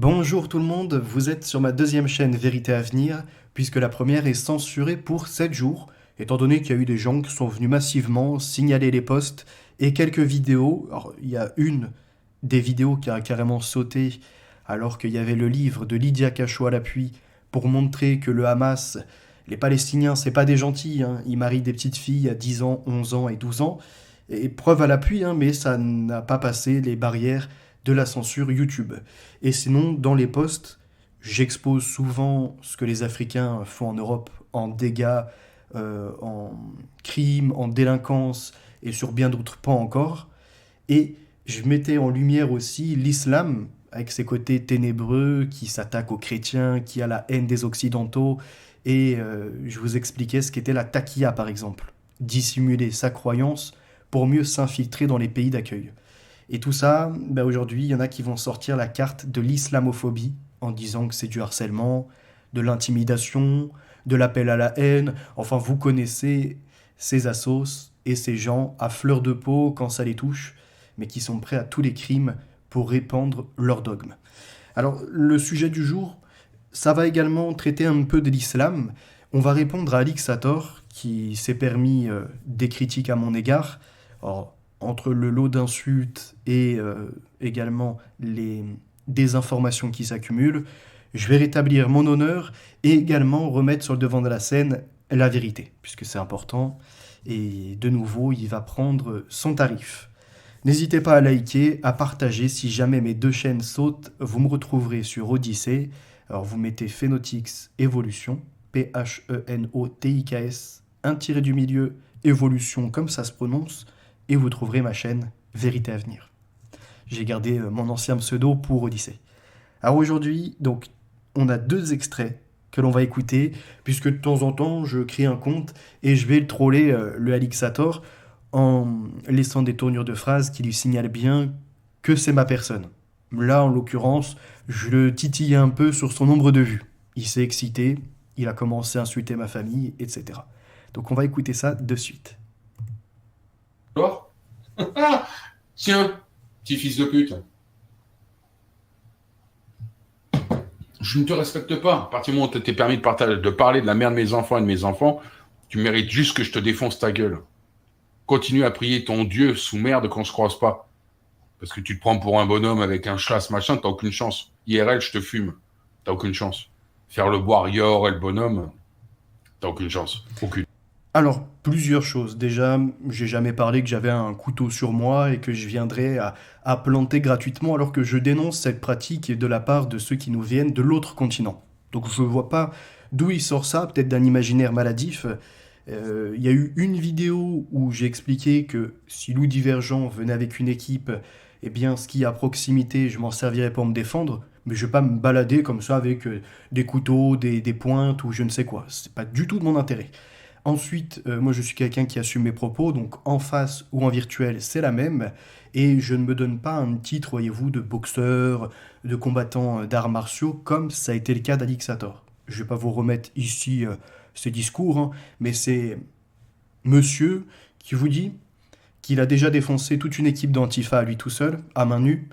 Bonjour tout le monde, vous êtes sur ma deuxième chaîne Vérité à venir, puisque la première est censurée pour 7 jours, étant donné qu'il y a eu des gens qui sont venus massivement signaler les posts et quelques vidéos. Alors, il y a une des vidéos qui a carrément sauté, alors qu'il y avait le livre de Lydia Cacho à l'appui, pour montrer que le Hamas, les Palestiniens, c'est pas des gentils, hein. Ils marient des petites filles à 10 ans, 11 ans et 12 ans, et preuve à l'appui, hein, mais ça n'a pas passé les barrières de la censure YouTube. Et sinon, dans les posts, j'expose souvent ce que les Africains font en Europe en dégâts, en crimes, en délinquance et sur bien d'autres pans encore. Et je mettais en lumière aussi l'islam, avec ses côtés ténébreux, qui s'attaque aux chrétiens, qui a la haine des occidentaux. Et je vous expliquais ce qu'était la taqiya, par exemple. Dissimuler sa croyance pour mieux s'infiltrer dans les pays d'accueil. Et tout ça, bah aujourd'hui, il y en a qui vont sortir la carte de l'islamophobie en disant que c'est du harcèlement, de l'intimidation, de l'appel à la haine. Enfin, vous connaissez ces assos et ces gens à fleur de peau quand ça les touche, mais qui sont prêts à tous les crimes pour répandre leurs dogmes. Alors, le sujet du jour, ça va également traiter un peu de l'islam. On va répondre à Alix Sator, qui s'est permis des critiques à mon égard. Alors, entre le lot d'insultes et également les désinformations qui s'accumulent, je vais rétablir mon honneur et également remettre sur le devant de la scène la vérité, puisque c'est important. Et de nouveau, il va prendre son tarif. N'hésitez pas à liker, à partager. Si jamais mes deux chaînes sautent, vous me retrouverez sur Odyssée. Alors vous mettez Phenotix Evolution, Phenotix, un tiré du milieu, Evolution comme ça se prononce, et vous trouverez ma chaîne Vérité à venir. J'ai gardé mon ancien pseudo pour Odyssée. Alors aujourd'hui, donc, on a deux extraits que l'on va écouter, puisque de temps en temps, je crée un compte et je vais le troller, le Alixator, en laissant des tournures de phrases qui lui signalent bien que c'est ma personne. Là, en l'occurrence, je le titillais un peu sur son nombre de vues. Il s'est excité, il a commencé à insulter ma famille, etc. Donc on va écouter ça de suite. Alors Ah, tiens, petit fils de pute. Je ne te respecte pas. À partir du moment où tu t'es permis de parler de la mère de mes enfants et de mes enfants, tu mérites juste que je te défonce ta gueule. Continue à prier ton Dieu sous merde qu'on se croise pas. Parce que tu te prends pour un bonhomme avec un chat, ce machin, t'as aucune chance. IRL, je te fume. T'as aucune chance. Faire le warrior et le bonhomme, t'as aucune chance. Aucune. Alors, plusieurs choses. Déjà, j'ai jamais parlé que j'avais un couteau sur moi et que je viendrais à planter gratuitement alors que je dénonce cette pratique de la part de ceux qui nous viennent de l'autre continent. Donc je ne vois pas d'où il sort ça, peut-être d'un imaginaire maladif. Il y a eu une vidéo où j'ai expliqué que si Loup Divergent venait avec une équipe, eh bien, ce qui est à proximité, je m'en servirais pour me défendre. Mais je vais pas me balader comme ça avec des couteaux, des pointes ou je ne sais quoi. C'est pas du tout de mon intérêt. Ensuite, moi je suis quelqu'un qui assume mes propos, donc en face ou en virtuel, c'est la même. Et je ne me donne pas un titre, voyez-vous, de boxeur, de combattant d'arts martiaux, comme ça a été le cas d'Alixator. Je ne vais pas vous remettre ici ces discours, hein, mais c'est monsieur qui vous dit qu'il a déjà défoncé toute une équipe d'Antifa à lui tout seul, à main nue,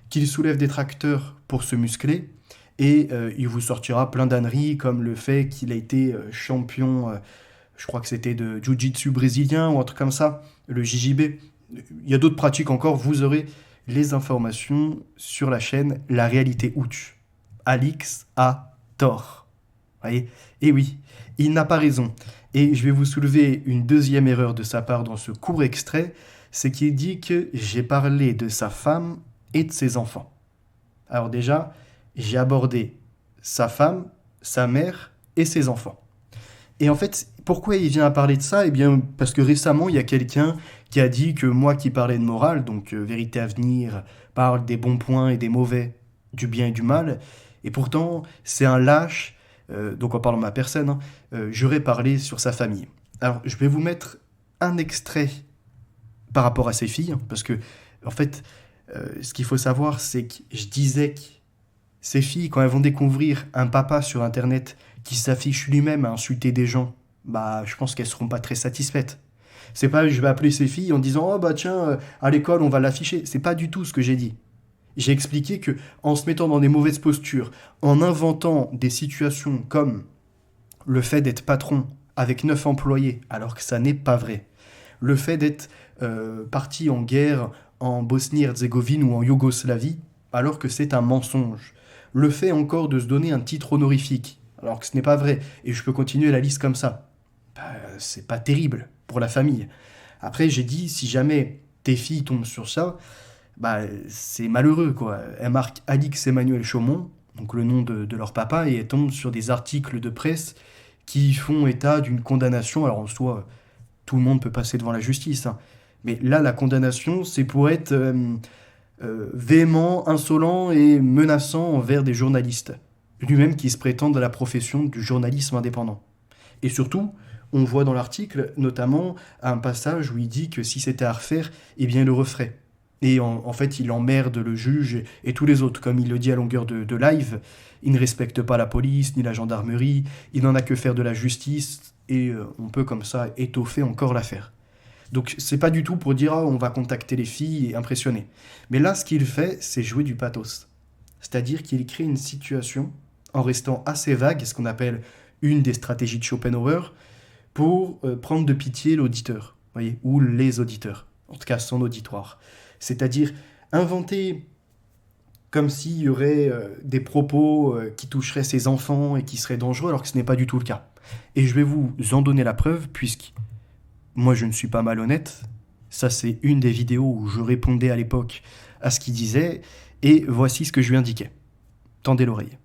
qu'il soulève des tracteurs pour se muscler, et il vous sortira plein d'âneries comme le fait qu'il a été champion, je crois que c'était de Jiu-Jitsu brésilien ou un truc comme ça, le JJB. Il y a d'autres pratiques encore, vous aurez les informations sur la chaîne La Réalité Ouch. Alix a tort. Voyez. Et oui, il n'a pas raison. Et je vais vous soulever une deuxième erreur de sa part dans ce court extrait, c'est qu'il dit que j'ai parlé de sa femme et de ses enfants. Alors déjà, j'ai abordé sa femme, sa mère et ses enfants. Et en fait, pourquoi il vient à parler de ça? Eh bien, parce que récemment, il y a quelqu'un qui a dit que moi qui parlais de morale, donc Vérité à venir, parle des bons points et des mauvais, du bien et du mal, et pourtant, c'est un lâche, donc en parlant de ma personne, hein, j'aurais parlé sur sa famille. Alors, je vais vous mettre un extrait par rapport à ses filles, hein, parce que, en fait, ce qu'il faut savoir, c'est que je disais que ces filles, quand elles vont découvrir un papa sur Internet qui s'affiche lui-même à insulter des gens, bah, je pense qu'elles seront pas très satisfaites. C'est pas, je vais appeler ces filles en disant, oh bah tiens, à l'école, on va l'afficher. C'est pas du tout ce que j'ai dit. J'ai expliqué que en se mettant dans des mauvaises postures, en inventant des situations comme le fait d'être patron avec 9 employés, alors que ça n'est pas vrai, le fait d'être parti en guerre en Bosnie-Herzégovine ou en Yougoslavie, alors que c'est un mensonge, le fait encore de se donner un titre honorifique, alors que ce n'est pas vrai, et je peux continuer la liste comme ça, bah, c'est pas terrible pour la famille. Après, j'ai dit, si jamais tes filles tombent sur ça, bah, c'est malheureux, quoi. Elles marquent Alix Emmanuel Chaumont, donc le nom de leur papa, et elles tombent sur des articles de presse qui font état d'une condamnation. Alors en soi, tout le monde peut passer devant la justice, hein. Mais là, la condamnation, c'est pour être véhément, insolent et menaçant envers des journalistes. Lui-même qui se prétend de la profession du journalisme indépendant. Et surtout, on voit dans l'article notamment un passage où il dit que si c'était à refaire, eh bien il le referait. Et en fait, il emmerde le juge et tous les autres. Comme il le dit à longueur de live, il ne respecte pas la police ni la gendarmerie, il n'en a que faire de la justice, et on peut comme ça étoffer encore l'affaire. Donc c'est pas du tout pour dire on va contacter les filles et impressionner. Mais là, ce qu'il fait, c'est jouer du pathos. C'est-à-dire qu'il crée une situation en restant assez vague, ce qu'on appelle une des stratégies de Schopenhauer, pour prendre de pitié l'auditeur, voyez, ou les auditeurs, en tout cas son auditoire. C'est-à-dire inventer comme s'il y aurait des propos qui toucheraient ses enfants et qui seraient dangereux, alors que ce n'est pas du tout le cas. Et je vais vous en donner la preuve, puisque moi je ne suis pas malhonnête. Ça, c'est une des vidéos où je répondais à l'époque à ce qu'il disait, et voici ce que je lui indiquais. Tendez l'oreille.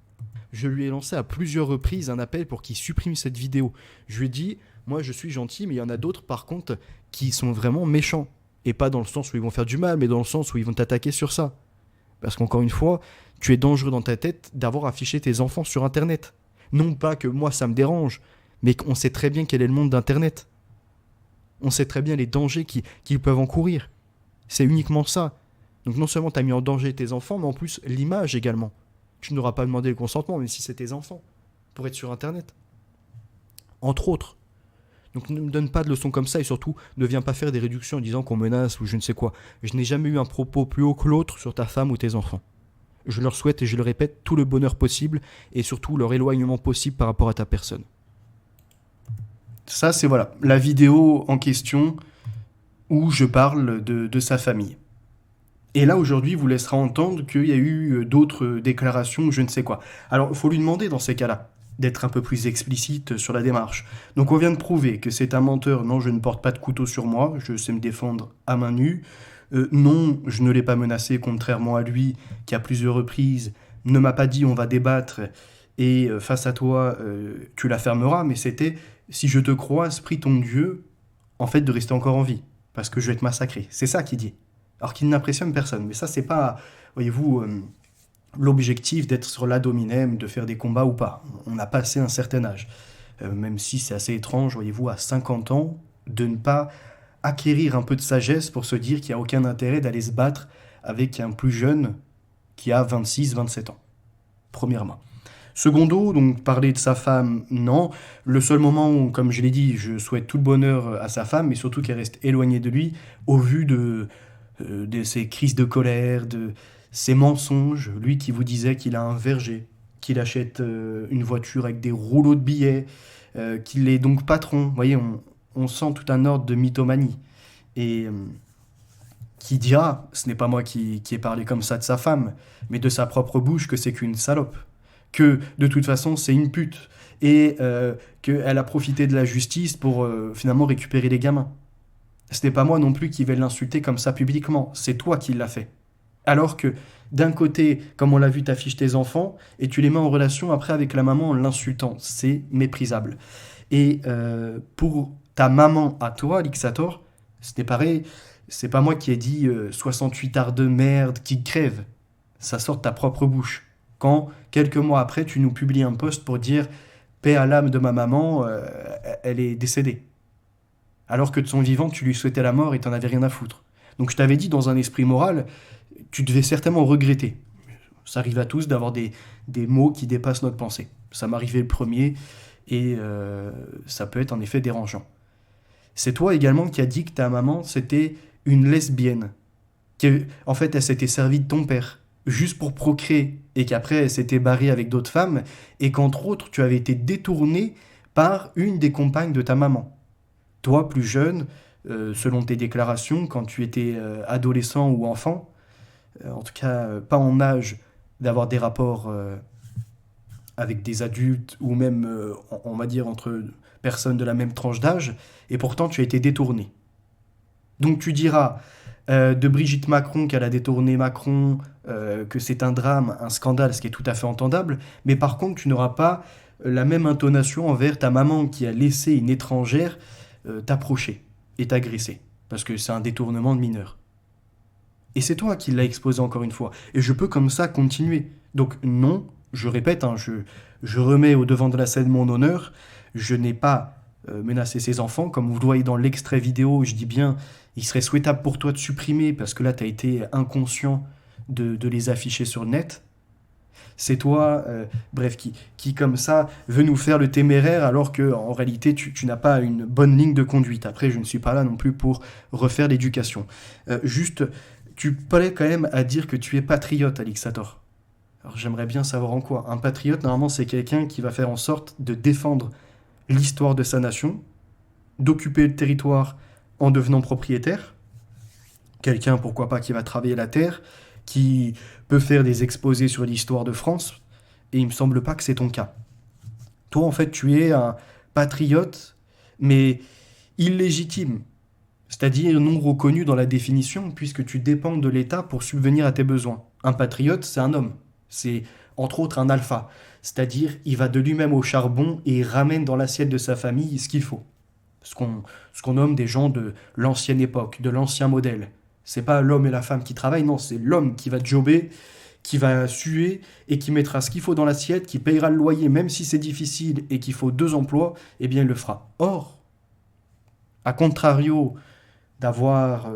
Je lui ai lancé à plusieurs reprises un appel pour qu'il supprime cette vidéo. Je lui ai dit, moi je suis gentil, mais il y en a d'autres par contre qui sont vraiment méchants. Et pas dans le sens où ils vont faire du mal, mais dans le sens où ils vont t'attaquer sur ça. Parce qu'encore une fois, tu es dangereux dans ta tête d'avoir affiché tes enfants sur Internet. Non pas que moi ça me dérange, mais qu'on sait très bien quel est le monde d'Internet. On sait très bien les dangers qu'ils peuvent encourir. C'est uniquement ça. Donc non seulement tu as mis en danger tes enfants, mais en plus l'image également. Tu n'auras pas demandé le consentement, même si c'est tes enfants, pour être sur Internet. Entre autres. Donc ne me donne pas de leçons comme ça, et surtout ne viens pas faire des réductions en disant qu'on menace ou je ne sais quoi. Je n'ai jamais eu un propos plus haut que l'autre sur ta femme ou tes enfants. Je leur souhaite, et je le répète, tout le bonheur possible et surtout leur éloignement possible par rapport à ta personne. Ça, c'est voilà, la vidéo en question où je parle de sa famille. Et là, aujourd'hui, il vous laissera entendre qu'il y a eu d'autres déclarations, je ne sais quoi. Alors, il faut lui demander dans ces cas-là d'être un peu plus explicite sur la démarche. Donc on vient de prouver que c'est un menteur. Non, je ne porte pas de couteau sur moi, je sais me défendre à main nue. Non, je ne l'ai pas menacé, contrairement à lui, qui à plusieurs reprises ne m'a pas dit on va débattre et face à toi, tu la fermeras, mais c'était si je te croise, prie ton Dieu, en fait, de rester encore en vie, parce que je vais te massacrer. C'est ça qu'il dit. Alors qu'il n'impressionne personne. Mais ça, c'est pas, voyez-vous, l'objectif d'être sur l'ad hominem, de faire des combats ou pas. On a passé un certain âge. Même si c'est assez étrange, voyez-vous, à 50 ans, de ne pas acquérir un peu de sagesse pour se dire qu'il n'y a aucun intérêt d'aller se battre avec un plus jeune qui a 26, 27 ans. Premièrement. Secondo, donc parler de sa femme, non. Le seul moment où, comme je l'ai dit, je souhaite tout le bonheur à sa femme, mais surtout qu'elle reste éloignée de lui, au vu de ses crises de colère, de ses mensonges. Lui qui vous disait qu'il a un verger, qu'il achète une voiture avec des rouleaux de billets, qu'il est donc patron. Vous voyez, on sent tout un ordre de mythomanie. Et qui dira, ce n'est pas moi qui ai parlé comme ça de sa femme, mais de sa propre bouche, que c'est qu'une salope. Que de toute façon c'est une pute. Et qu'elle a profité de la justice pour finalement récupérer les gamins. Ce n'est pas moi non plus qui vais l'insulter comme ça publiquement, c'est toi qui l'as fait. Alors que d'un côté, comme on l'a vu, t'affiches tes enfants et tu les mets en relation après avec la maman en l'insultant. C'est méprisable. Et pour ta maman à toi, Lixator, c'était pareil, c'est pas moi qui ai dit 68 arts de merde qui crèvent. Ça sort de ta propre bouche. Quand, quelques mois après, tu nous publies un post pour dire « Paix à l'âme de ma maman, elle est décédée ». Alors que de son vivant, tu lui souhaitais la mort et t'en avais rien à foutre. Donc je t'avais dit, dans un esprit moral, tu devais certainement regretter. Ça arrive à tous d'avoir des mots qui dépassent notre pensée. Ça m'arrivait le premier, et ça peut être en effet dérangeant. C'est toi également qui as dit que ta maman, c'était une lesbienne. En fait, elle s'était servie de ton père. juste pour procréer, et qu'après elle s'était barrée avec d'autres femmes, et qu'entre autres tu avais été détourné par une des compagnes de ta maman. Toi, plus jeune, selon tes déclarations, quand tu étais adolescent ou enfant, en tout cas pas en âge d'avoir des rapports avec des adultes ou même, on va dire, entre personnes de la même tranche d'âge, et pourtant tu as été détourné. Donc tu diras de Brigitte Macron qu'elle a détourné Macron, que c'est un drame, un scandale, ce qui est tout à fait entendable, mais par contre tu n'auras pas la même intonation envers ta maman qui a laissé une étrangère t'approcher et t'agresser, parce que c'est un détournement de mineur. Et c'est toi qui l'as exposé encore une fois. Et je peux comme ça continuer. Donc non, je répète, hein, je remets au devant de la scène mon honneur. Je n'ai pas menacé ses enfants. Comme vous le voyez dans l'extrait vidéo, je dis bien, il serait souhaitable pour toi de supprimer, parce que là, tu as été inconscient de les afficher sur le net. C'est toi, bref, qui comme ça veut nous faire le téméraire alors que en réalité tu n'as pas une bonne ligne de conduite. Après, je ne suis pas là non plus pour refaire l'éducation. Juste, tu parlais quand même à dire que tu es patriote, Alixator. Alors j'aimerais bien savoir en quoi. Un patriote, normalement, c'est quelqu'un qui va faire en sorte de défendre l'histoire de sa nation, d'occuper le territoire en devenant propriétaire. Quelqu'un, pourquoi pas, qui va travailler la terre, qui peut faire des exposés sur l'histoire de France, et il me semble pas que c'est ton cas. Toi, en fait, tu es un patriote, mais illégitime, c'est-à-dire non reconnu dans la définition, puisque tu dépends de l'État pour subvenir à tes besoins. Un patriote, c'est un homme, c'est entre autres un alpha, c'est-à-dire il va de lui-même au charbon et il ramène dans l'assiette de sa famille ce qu'il faut. Ce qu'on nomme des gens de l'ancienne époque, de l'ancien modèle. C'est pas l'homme et la femme qui travaillent, non, c'est l'homme qui va jobber, qui va suer et qui mettra ce qu'il faut dans l'assiette, qui payera le loyer, même si c'est difficile et qu'il faut 2 emplois, eh bien il le fera. Or, à contrario d'avoir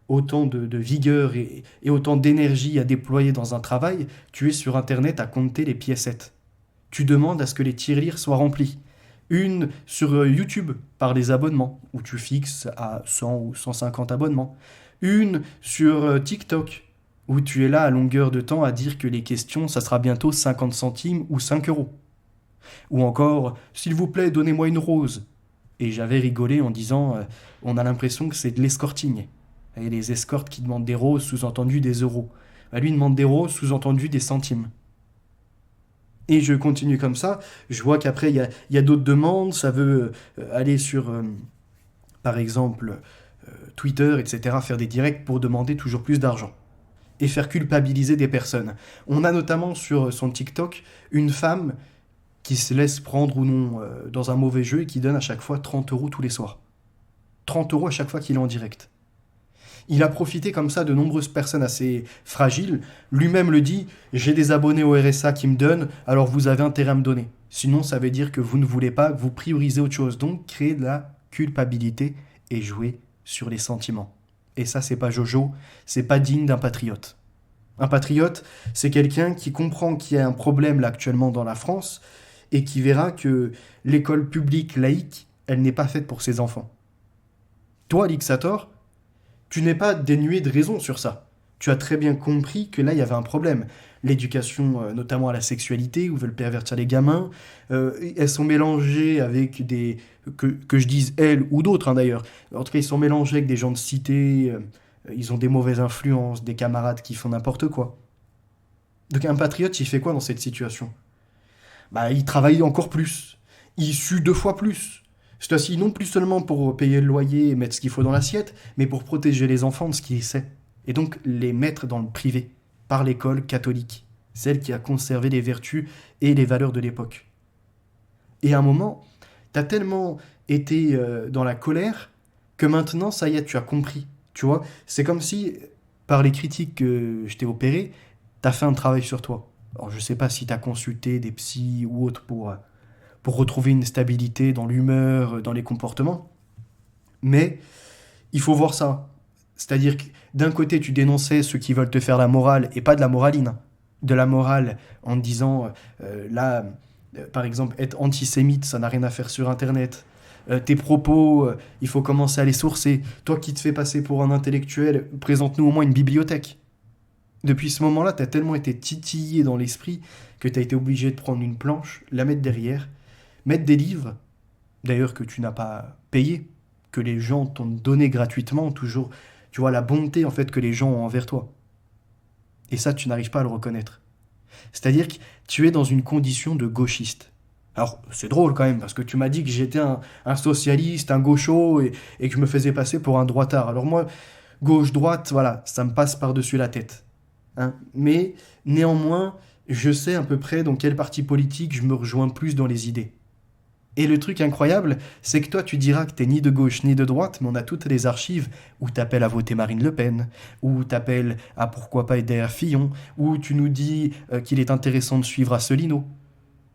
autant de vigueur et autant d'énergie à déployer dans un travail, tu es sur Internet à compter les piécettes. Tu demandes à ce que les tirelires soient remplis. Une sur YouTube par les abonnements, où tu fixes à 100 ou 150 abonnements. Une sur TikTok, où tu es là à longueur de temps à dire que les questions, ça sera bientôt 50 centimes ou 5 euros. Ou encore, s'il vous plaît, donnez-moi une rose. Et j'avais rigolé en disant, on a l'impression que c'est de l'escorting. Et les escortes qui demandent des roses, sous-entendu des euros. Bah, lui, il demande des roses, sous-entendu des centimes. Et je continue comme ça. Je vois qu'après, il y a d'autres demandes. Ça veut aller sur, par exemple, Twitter, etc., faire des directs pour demander toujours plus d'argent. Et faire culpabiliser des personnes. On a notamment sur son TikTok une femme qui se laisse prendre ou non dans un mauvais jeu et qui donne à chaque fois 30 euros tous les soirs. 30 euros à chaque fois qu'il est en direct. Il a profité comme ça de nombreuses personnes assez fragiles. Lui-même le dit, j'ai des abonnés au RSA qui me donnent, alors vous avez intérêt à me donner. Sinon, ça veut dire que vous ne voulez pas, vous priorisez autre chose. Donc, créer de la culpabilité et jouer sur les sentiments. Et ça, c'est pas Jojo, c'est pas digne d'un patriote. Un patriote, c'est quelqu'un qui comprend qu'il y a un problème là actuellement dans la France et qui verra que l'école publique laïque, elle n'est pas faite pour ses enfants. Toi, Alixator, tu n'es pas dénué de raison sur ça. Tu as très bien compris que là, il y avait un problème. L'éducation, notamment à la sexualité, où veulent pervertir les gamins, elles sont mélangées avec des... Que je dise elles ou d'autres, hein, d'ailleurs. En tout cas, ils sont mélangés avec des gens de cité, ils ont des mauvaises influences, des camarades qui font n'importe quoi. Donc un patriote, il fait quoi dans cette situation ? Bah, il travaille encore plus. Il sue 2 fois plus. C'est-à-dire non plus seulement pour payer le loyer et mettre ce qu'il faut dans l'assiette, mais pour protéger les enfants de ce qu'il sait. Et donc les mettre dans le privé, par l'école catholique, celle qui a conservé les vertus et les valeurs de l'époque. Et à un moment, t'as tellement été dans la colère que maintenant, ça y est, tu as compris. Tu vois, c'est comme si, par les critiques que je t'ai opérées, t'as fait un travail sur toi. Alors je sais pas si t'as consulté des psys ou autres pour retrouver une stabilité dans l'humeur, dans les comportements. Mais il faut voir ça. C'est-à-dire que d'un côté, tu dénonçais ceux qui veulent te faire la morale, et pas de la moraline. De la morale en te disant, par exemple, être antisémite, ça n'a rien à faire sur Internet. Tes propos, il faut commencer à les sourcer. Toi qui te fais passer pour un intellectuel, présente-nous au moins une bibliothèque. Depuis ce moment-là, t'as tellement été titillé dans l'esprit que t'as été obligé de prendre une planche, la mettre derrière, mettre des livres, d'ailleurs que tu n'as pas payé, que les gens t'ont donné gratuitement, toujours, tu vois, la bonté en fait que les gens ont envers toi. Et ça, tu n'arrives pas à le reconnaître. C'est-à-dire que tu es dans une condition de gauchiste. Alors, c'est drôle quand même, parce que tu m'as dit que j'étais un socialiste, un gaucho, et que je me faisais passer pour un droitard. Alors moi, gauche-droite, voilà, ça me passe par-dessus la tête. Hein. Mais néanmoins, je sais à peu près dans quel parti politique je me rejoins plus dans les idées. Et le truc incroyable, c'est que toi, tu diras que t'es ni de gauche ni de droite, mais on a toutes les archives où t'appelles à voter Marine Le Pen, où t'appelles à pourquoi pas aider à Fillon, où tu nous dis qu'il est intéressant de suivre Asselineau.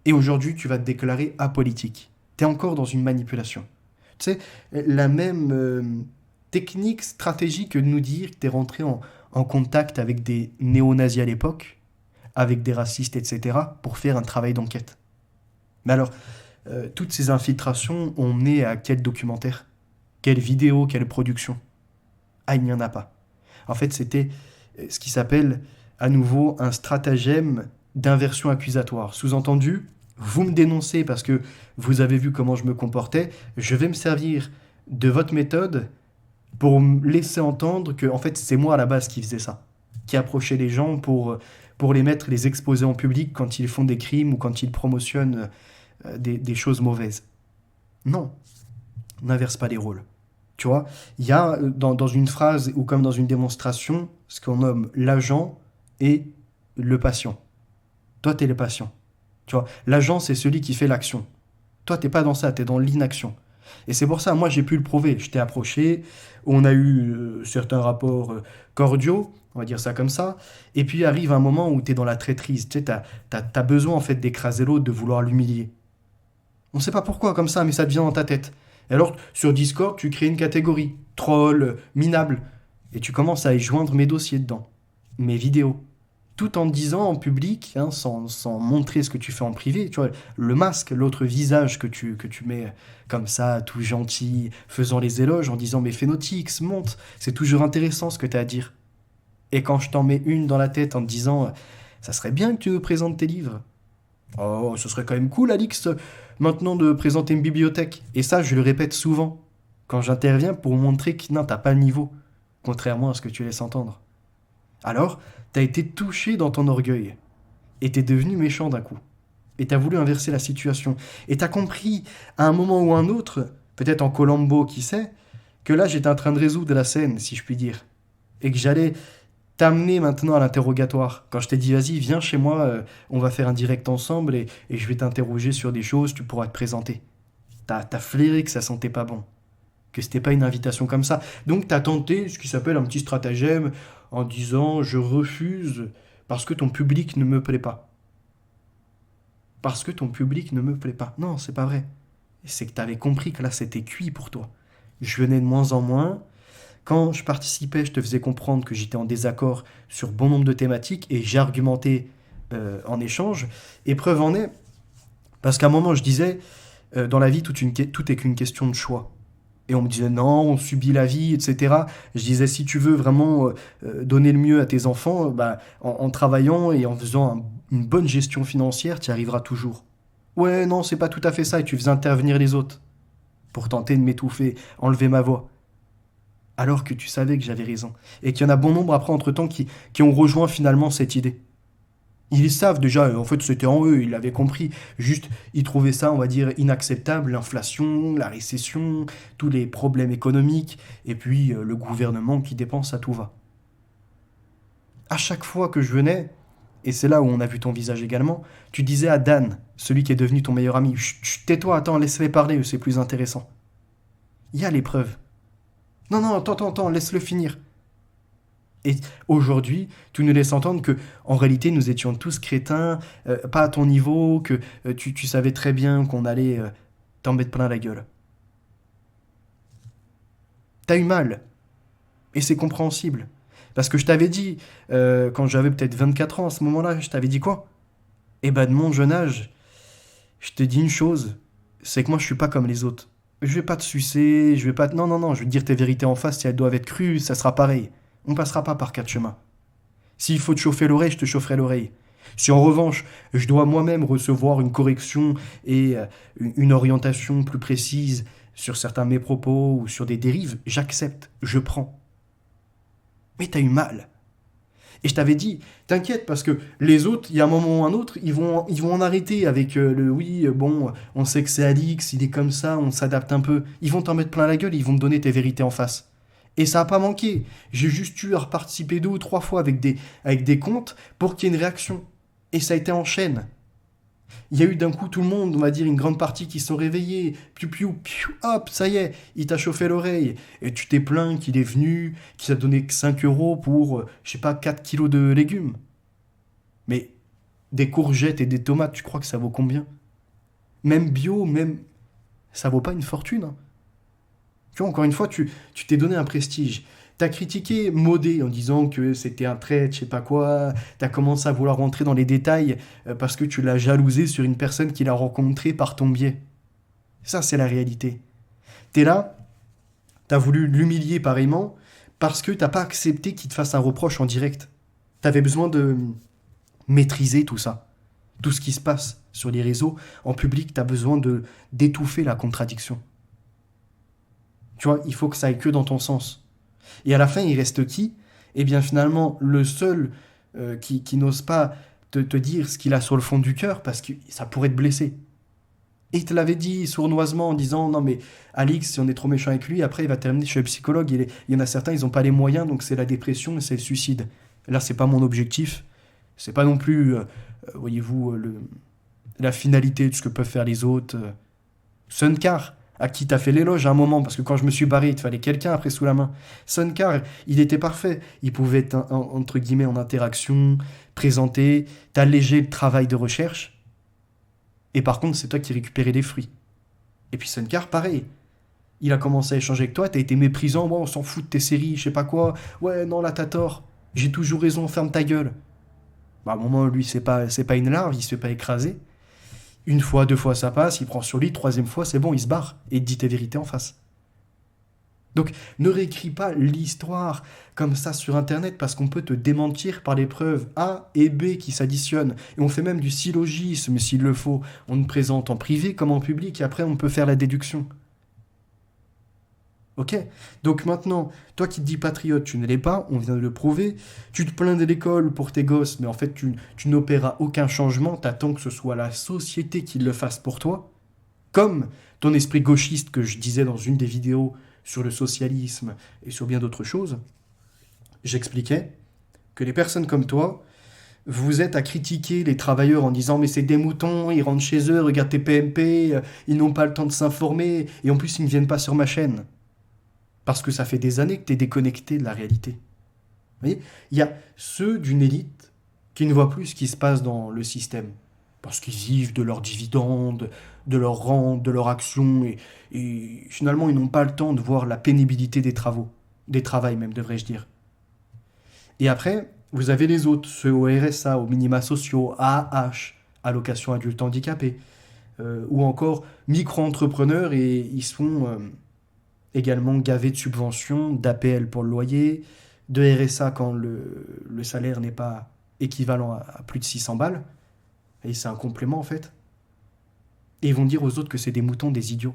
Et aujourd'hui, tu vas te déclarer apolitique. T'es encore dans une manipulation. Tu sais, la même technique, stratégie que de nous dire que t'es rentré en contact avec des néo-nazis à l'époque, avec des racistes, etc., pour faire un travail d'enquête. Mais alors, toutes ces infiltrations ont mené à quel documentaire? Quelle vidéo? Quelle production? Ah, il n'y en a pas. En fait, c'était ce qui s'appelle à nouveau un stratagème d'inversion accusatoire. Sous-entendu, vous me dénoncez parce que vous avez vu comment je me comportais, je vais me servir de votre méthode pour me laisser entendre que en fait, c'est moi à la base qui faisais ça, qui approchait les gens pour les mettre, les exposer en public quand ils font des crimes ou quand ils promotionnent des choses mauvaises. Non, on n'inverse pas les rôles. Tu vois, il y a dans une phrase ou comme dans une démonstration ce qu'on nomme l'agent et le patient. Toi, t'es le patient. Tu vois, l'agent, c'est celui qui fait l'action. Toi, t'es pas dans ça, t'es dans l'inaction. Et c'est pour ça, moi, j'ai pu le prouver. Je t'ai approché, on a eu certains rapports cordiaux, on va dire ça comme ça, et puis arrive un moment où t'es dans la traîtrise. Tu sais, t'as besoin, en fait, d'écraser l'autre, de vouloir l'humilier. On sait pas pourquoi, comme ça, mais ça te vient dans ta tête. Et alors, sur Discord, tu crées une catégorie, troll, minable, et tu commences à y joindre mes dossiers dedans, mes vidéos. Tout en te disant en public, hein, sans montrer ce que tu fais en privé, tu vois, le masque, l'autre visage que tu mets comme ça, tout gentil, faisant les éloges, en disant mais Phénotix, monte, c'est toujours intéressant ce que tu as à dire. Et quand je t'en mets une dans la tête en te disant ça serait bien que tu me présentes tes livres. Oh, ce serait quand même cool, Alix, maintenant de présenter une bibliothèque. Et ça, je le répète souvent, quand j'interviens pour montrer que non, t'as pas le niveau, contrairement à ce que tu laisses entendre. Alors, t'as été touché dans ton orgueil, et t'es devenu méchant d'un coup. Et t'as voulu inverser la situation. Et t'as compris, à un moment ou un autre, peut-être en Colombo, qui sait, que là, j'étais en train de résoudre la scène, si je puis dire. Et que j'allais t'amener maintenant à l'interrogatoire. Quand je t'ai dit, vas-y, viens chez moi, on va faire un direct ensemble, et je vais t'interroger sur des choses, tu pourras te présenter. T'as flairé que ça sentait pas bon, que c'était pas une invitation comme ça. Donc t'as tenté ce qui s'appelle un petit stratagème en disant je refuse parce que ton public ne me plaît pas. Parce que ton public ne me plaît pas. Non, c'est pas vrai. C'est que t'avais compris que là c'était cuit pour toi. Je venais de moins en moins. Quand je participais, je te faisais comprendre que j'étais en désaccord sur bon nombre de thématiques et j'argumentais en échange. Et preuve en est, parce qu'à un moment je disais, dans la vie tout est qu'une question de choix. Et on me disait non, on subit la vie, etc. Je disais si tu veux vraiment donner le mieux à tes enfants, bah, en travaillant et en faisant une bonne gestion financière, tu y arriveras toujours. Ouais, non, c'est pas tout à fait ça, et tu faisais intervenir les autres pour tenter de m'étouffer, enlever ma voix. Alors que tu savais que j'avais raison. Et qu'il y en a bon nombre après, entre-temps, qui ont rejoint finalement cette idée. Ils savent déjà, en fait c'était en eux, ils l'avaient compris. Juste, ils trouvaient ça, on va dire, inacceptable, l'inflation, la récession, tous les problèmes économiques, et puis le gouvernement qui dépense à tout va. À chaque fois que je venais, et c'est là où on a vu ton visage également, tu disais à Dan, celui qui est devenu ton meilleur ami, chut, chut, tais-toi, attends, laisse-les parler, c'est plus intéressant. Il y a les preuves. Non, non, attends, laisse-le finir. Et aujourd'hui, tu nous laisses entendre que, en réalité, nous étions tous crétins, pas à ton niveau, que tu savais très bien qu'on allait t'en mettre plein la gueule. T'as eu mal. Et c'est compréhensible. Parce que je t'avais dit, quand j'avais peut-être 24 ans à ce moment-là, je t'avais dit quoi? Eh ben, de mon jeune âge, je t'ai dit une chose, c'est que moi, je suis pas comme les autres. Je vais pas te sucer, je vais pas te... Non, je vais te dire tes vérités en face, si elles doivent être crues, ça sera pareil. On passera pas par quatre chemins. S'il faut te chauffer l'oreille, je te chaufferai l'oreille. Si en revanche, je dois moi-même recevoir une correction et une orientation plus précise sur certains de mes propos ou sur des dérives, j'accepte, je prends. Mais t'as eu mal. Et je t'avais dit, t'inquiète, parce que les autres, il y a un moment ou un autre, ils vont en arrêter avec le oui, bon, on sait que c'est Alix, il est comme ça, on s'adapte un peu. Ils vont t'en mettre plein la gueule, ils vont te donner tes vérités en face. Et ça n'a pas manqué. J'ai juste eu à reparticiper 2 ou 3 fois avec des comptes pour qu'il y ait une réaction. Et ça a été en chaîne. Il y a eu d'un coup tout le monde, on va dire une grande partie qui se sont réveillés. Piou, piou, piou, hop, ça y est, il t'a chauffé l'oreille. Et tu t'es plaint qu'il est venu, qu'il t'a donné que 5 euros pour, je sais pas, 4 kilos de légumes. Mais des courgettes et des tomates, tu crois que ça vaut combien? Même bio, même... Ça vaut pas une fortune, hein. Tu vois, encore une fois, tu t'es donné un prestige. T'as critiqué Modé en disant que c'était un traître, je sais pas quoi. T'as commencé à vouloir rentrer dans les détails parce que tu l'as jalousé sur une personne qu'il a rencontrée par ton biais. Ça, c'est la réalité. T'es là, t'as voulu l'humilier pareillement parce que t'as pas accepté qu'il te fasse un reproche en direct. T'avais besoin de maîtriser tout ça. Tout ce qui se passe sur les réseaux, en public, t'as besoin d'étouffer la contradiction. Tu vois, il faut que ça aille que dans ton sens. Et à la fin, il reste qui? Eh bien, finalement, le seul qui n'ose pas te dire ce qu'il a sur le fond du cœur, parce que ça pourrait te blesser. Et il te l'avait dit sournoisement en disant non, mais Alix, si on est trop méchant avec lui, après il va terminer chez le psychologue. Il y en a certains, ils n'ont pas les moyens, donc c'est la dépression et c'est le suicide. Là, c'est pas mon objectif. C'est pas non plus, voyez-vous, la finalité de ce que peuvent faire les autres. Sunkar, à qui t'as fait l'éloge à un moment, parce que quand je me suis barré, il te fallait quelqu'un après sous la main. Sunkar, il était parfait. Il pouvait être, entre guillemets, en interaction, présenter, t'alléger le travail de recherche. Et par contre, c'est toi qui récupérais les fruits. Et puis Sunkar, pareil. Il a commencé à échanger avec toi, t'as été méprisant, ouais, on s'en fout de tes séries, je sais pas quoi. Ouais, non, là, t'as tort. J'ai toujours raison, ferme ta gueule. Bah, à un moment, lui, c'est pas une larve, il se fait pas écraser. Une fois, 2 fois, ça passe, il prend sur lui, 3e fois, c'est bon, il se barre. Et il te dit tes vérités en face. Donc, ne réécris pas l'histoire comme ça sur Internet parce qu'on peut te démentir par les preuves A et B qui s'additionnent. Et on fait même du syllogisme s'il le faut. On te présente en privé comme en public et après on peut faire la déduction. Ok? Donc maintenant, toi qui te dis patriote, tu ne l'es pas, on vient de le prouver. Tu te plains de l'école pour tes gosses, mais en fait tu n'opéras aucun changement, t'attends que ce soit la société qui le fasse pour toi. Comme ton esprit gauchiste que je disais dans une des vidéos sur le socialisme et sur bien d'autres choses, j'expliquais que les personnes comme toi, vous êtes à critiquer les travailleurs en disant mais c'est des moutons, ils rentrent chez eux, regarde tes PMP, ils n'ont pas le temps de s'informer, et en plus ils ne viennent pas sur ma chaîne. Parce que ça fait des années que tu es déconnecté de la réalité. Vous voyez, il y a ceux d'une élite qui ne voient plus ce qui se passe dans le système. Parce qu'ils vivent de leurs dividendes, de leurs rentes, de leurs actions, et finalement ils n'ont pas le temps de voir la pénibilité des travaux. Des travails même, devrais-je dire. Et après, vous avez les autres, ceux au RSA, aux minima sociaux, AAH, allocation adulte handicapé, ou encore micro-entrepreneurs, et ils sont également gavés de subventions, d'APL pour le loyer, de RSA quand le salaire n'est pas équivalent à plus de 600 balles, et c'est un complément en fait. Et ils vont dire aux autres que c'est des moutons, des idiots.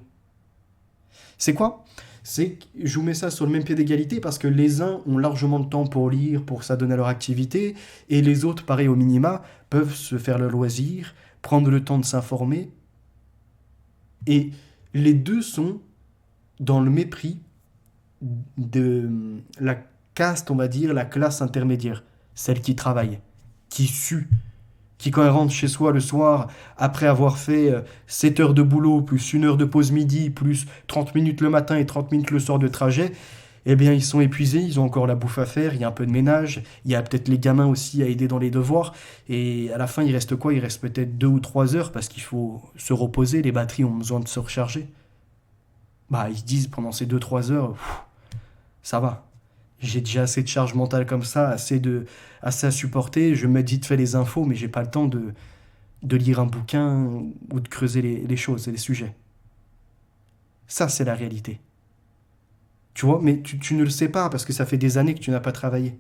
C'est quoi? C'est que je vous mets ça sur le même pied d'égalité parce que les uns ont largement de temps pour lire, pour s'adonner à leur activité, et les autres, pareil au minima, peuvent se faire le loisir, prendre le temps de s'informer. Et les deux sont dans le mépris de la caste, on va dire, la classe intermédiaire, celle qui travaille, qui sue, qui quand elle rentre chez soi le soir, après avoir fait 7 heures de boulot, plus 1 heure de pause midi, plus 30 minutes le matin et 30 minutes le soir de trajet, eh bien ils sont épuisés, ils ont encore la bouffe à faire, il y a un peu de ménage, il y a peut-être les gamins aussi à aider dans les devoirs, et à la fin il reste quoi? Il reste peut-être 2 ou 3 heures parce qu'il faut se reposer, les batteries ont besoin de se recharger. Bah ils se disent pendant ces 2 3 heures, ça va. J'ai déjà assez de charge mentale comme ça, assez à supporter. Je me dis vite fait les infos, mais j'ai pas le temps de lire un bouquin ou de creuser les choses et les sujets. Ça, c'est la réalité. Tu vois, mais tu ne le sais pas parce que ça fait des années que tu n'as pas travaillé.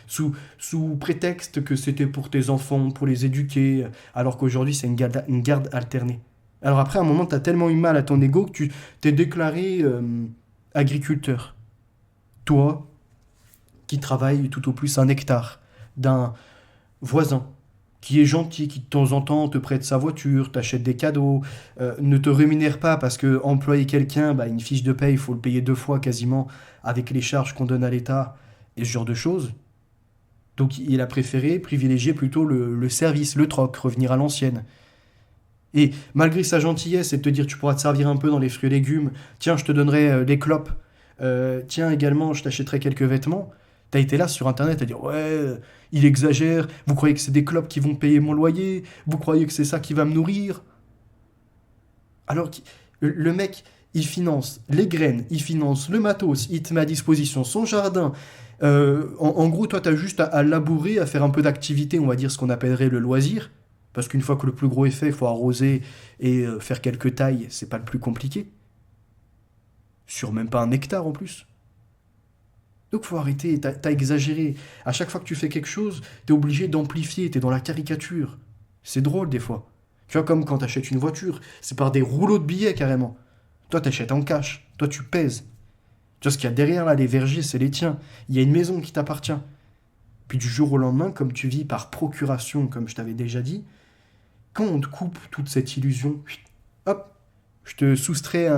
sous prétexte que c'était pour tes enfants, pour les éduquer, alors qu'aujourd'hui c'est une garde alternée. Alors après, à un moment, t'as tellement eu mal à ton ego que tu t'es déclaré agriculteur. Toi, qui travaille tout au plus un hectare d'un voisin, qui est gentil, qui de temps en temps te prête sa voiture, t'achète des cadeaux, ne te rémunère pas parce que employer quelqu'un, bah, une fiche de paye, il faut le payer 2 fois quasiment avec les charges qu'on donne à l'État et ce genre de choses. Donc il a préféré privilégier plutôt le service, le troc, revenir à l'ancienne. Et malgré sa gentillesse et de te dire tu pourras te servir un peu dans les fruits et légumes, tiens je te donnerai des clopes, tiens également je t'achèterai quelques vêtements, t'as été là sur internet à dire ouais, il exagère, vous croyez que c'est des clopes qui vont payer mon loyer, vous croyez que c'est ça qui va me nourrir. Alors que le mec, il finance les graines, il finance le matos, il te met à disposition son jardin. En gros, toi, t'as juste à labourer, à faire un peu d'activité, on va dire ce qu'on appellerait le loisir. Parce qu'une fois que le plus gros est fait, il faut arroser et faire quelques tailles, c'est pas le plus compliqué. Sur même pas un hectare en plus. Donc faut arrêter, t'as exagéré. À chaque fois que tu fais quelque chose, t'es obligé d'amplifier, t'es dans la caricature. C'est drôle des fois. Tu vois, comme quand t'achètes une voiture, c'est par des rouleaux de billets carrément. Toi, t'achètes en cash, toi, tu pèses. Tu vois, ce qu'il y a derrière là, les vergers, c'est les tiens. Il y a une maison qui t'appartient. Puis du jour au lendemain, comme tu vis par procuration, comme je t'avais déjà dit, quand on te coupe toute cette illusion, hop, je te soustrais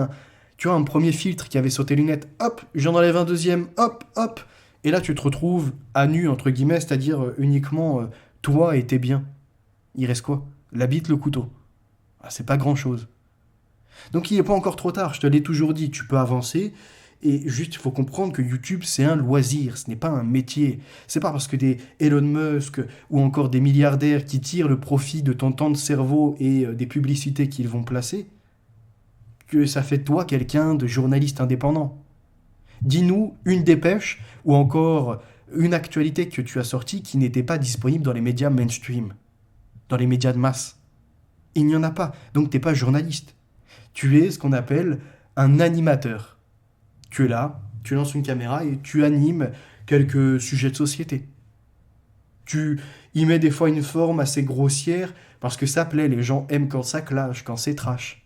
tu vois, un premier filtre qui avait sur tes lunettes, hop, j'en enlève un deuxième, hop, hop, et là tu te retrouves à nu, entre guillemets, c'est-à-dire uniquement toi et tes biens. Il reste quoi? La bite, le couteau. Ah, c'est pas grand-chose. Donc il n'est pas encore trop tard, je te l'ai toujours dit, tu peux avancer, et juste il faut comprendre que YouTube c'est un loisir, ce n'est pas un métier. C'est pas parce que des Elon Musk ou encore des milliardaires qui tirent le profit de ton temps de cerveau et des publicités qu'ils vont placer que ça fait de toi quelqu'un de journaliste indépendant. Dis-nous une dépêche ou encore une actualité que tu as sortie qui n'était pas disponible dans les médias mainstream, dans les médias de masse. Il n'y en a pas, donc t'es pas journaliste. Tu es ce qu'on appelle un animateur. Tu es là, tu lances une caméra et tu animes quelques sujets de société. Tu y mets des fois une forme assez grossière parce que ça plaît, les gens aiment quand ça clash, quand c'est trash.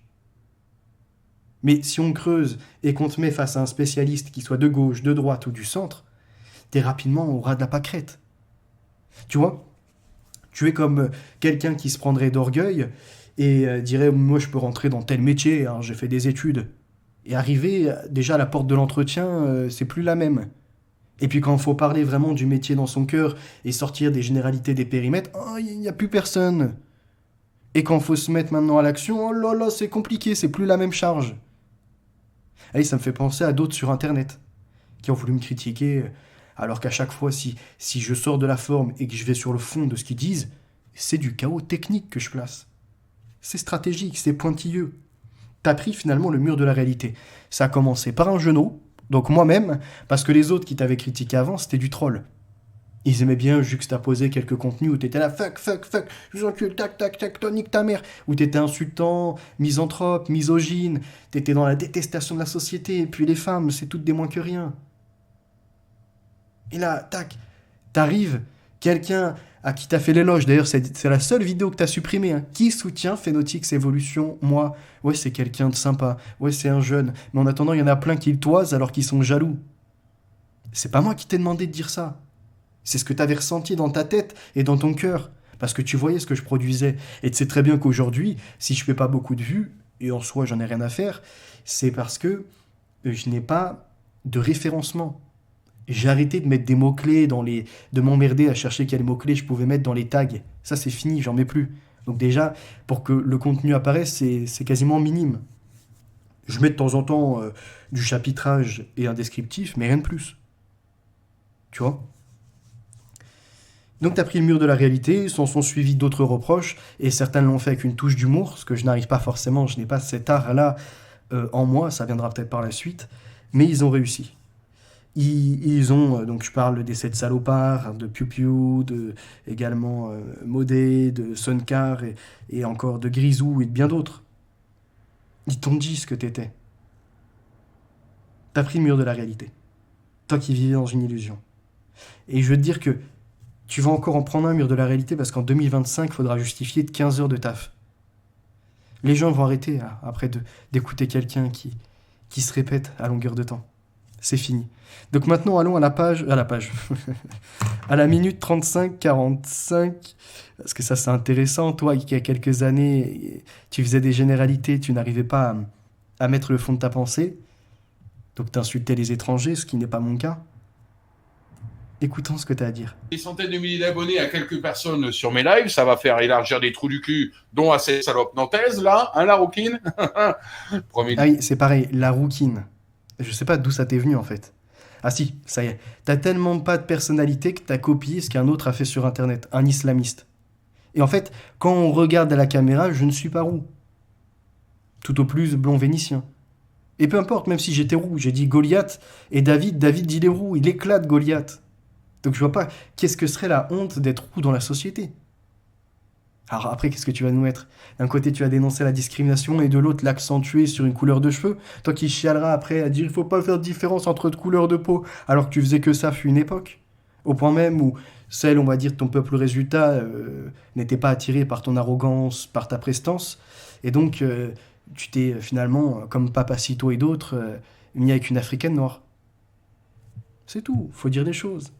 Mais si on creuse et qu'on te met face à un spécialiste qui soit de gauche, de droite ou du centre, t'es rapidement au ras de la pâquerette. Tu vois, tu es comme quelqu'un qui se prendrait d'orgueil et dirait moi je peux rentrer dans tel métier, hein, j'ai fait des études. Et arriver déjà à la porte de l'entretien, c'est plus la même. Et puis quand il faut parler vraiment du métier dans son cœur et sortir des généralités des périmètres, oh, il n'y a plus personne. Et quand il faut se mettre maintenant à l'action, oh là là, c'est compliqué, c'est plus la même charge. Et ça me fait penser à d'autres sur Internet qui ont voulu me critiquer, alors qu'à chaque fois, si je sors de la forme et que je vais sur le fond de ce qu'ils disent, c'est du chaos technique que je place. C'est stratégique, c'est pointilleux. T'as pris finalement le mur de la réalité. Ça a commencé par un genou, donc moi-même, parce que les autres qui t'avaient critiqué avant, c'était du troll. Ils aimaient bien juxtaposer quelques contenus où t'étais là, fuck, fuck, fuck, je vous encule, tac, tac, tac, toi, nique ta mère. Où t'étais insultant, misanthrope, misogyne, t'étais dans la détestation de la société, et puis les femmes, c'est toutes des moins que rien. Et là, tac, t'arrives, quelqu'un à qui t'as fait l'éloge, d'ailleurs c'est la seule vidéo que t'as supprimée, hein. Qui soutient Phénotix Evolution? Moi. Ouais, c'est quelqu'un de sympa, ouais, c'est un jeune, mais en attendant, il y en a plein qui le toisent alors qu'ils sont jaloux. C'est pas moi qui t'ai demandé de dire ça. C'est ce que tu avais ressenti dans ta tête et dans ton cœur, parce que tu voyais ce que je produisais. Et tu sais très bien qu'aujourd'hui, si je fais pas beaucoup de vues, et en soi j'en ai rien à faire, c'est parce que je n'ai pas de référencement. J'ai arrêté de mettre des mots-clés de m'emmerder à chercher quels mots-clés je pouvais mettre dans les tags. Ça c'est fini, j'en mets plus. Donc déjà, pour que le contenu apparaisse, c'est quasiment minime. Je mets de temps en temps du chapitrage et un descriptif, mais rien de plus. Tu vois? Donc t'as pris le mur de la réalité, s'en sont suivis d'autres reproches, et certains l'ont fait avec une touche d'humour, ce que je n'arrive pas forcément, je n'ai pas cet art-là en moi, ça viendra peut-être par la suite, mais ils ont réussi. Ils ont, donc je parle des 7 salopards, de Piu Piu, également Modé, de Sunkar, et encore de Grisou, et de bien d'autres. Ils t'ont dit ce que t'étais. T'as pris le mur de la réalité. Toi qui vivais dans une illusion. Et je veux te dire que tu vas encore en prendre un mur de la réalité parce qu'en 2025, il faudra justifier de 15 heures de taf. Les gens vont arrêter après d'écouter quelqu'un qui se répète à longueur de temps. C'est fini. Donc maintenant, allons à la page, à la minute 35-45, parce que ça c'est intéressant. Toi, qui a quelques années, tu faisais des généralités, tu n'arrivais pas à mettre le fond de ta pensée, donc tu insultais les étrangers, ce qui n'est pas mon cas. Écoutons ce que tu as à dire. Des centaines de milliers d'abonnés à quelques personnes sur mes lives, ça va faire élargir des trous du cul, dont à ces salopes nantaises, là, hein, la rouquine. Ah oui, c'est pareil, la rouquine. Je sais pas d'où ça t'est venu en fait. Ah si, ça y est. T'as tellement pas de personnalité que t'as copié ce qu'un autre a fait sur internet, un islamiste. Et en fait, quand on regarde à la caméra, je ne suis pas roux. Tout au plus blond vénitien. Et peu importe, même si j'étais roux, j'ai dit Goliath, et David il est roux, il éclate Goliath. Donc je vois pas, qu'est-ce que serait la honte d'être roux dans la société? Alors après, qu'est-ce que tu vas nous mettre? D'un côté, tu vas dénoncer la discrimination et de l'autre, l'accentuer sur une couleur de cheveux. Toi qui chialeras après à dire il faut pas faire de différence entre couleurs de peau, alors que tu faisais que ça fut une époque. Au point même où celle, on va dire, de ton peuple résultat n'était pas attirée par ton arrogance, par ta prestance. Et donc, tu t'es finalement, comme Papacito et d'autres, mis avec une africaine noire. C'est tout, faut dire les choses.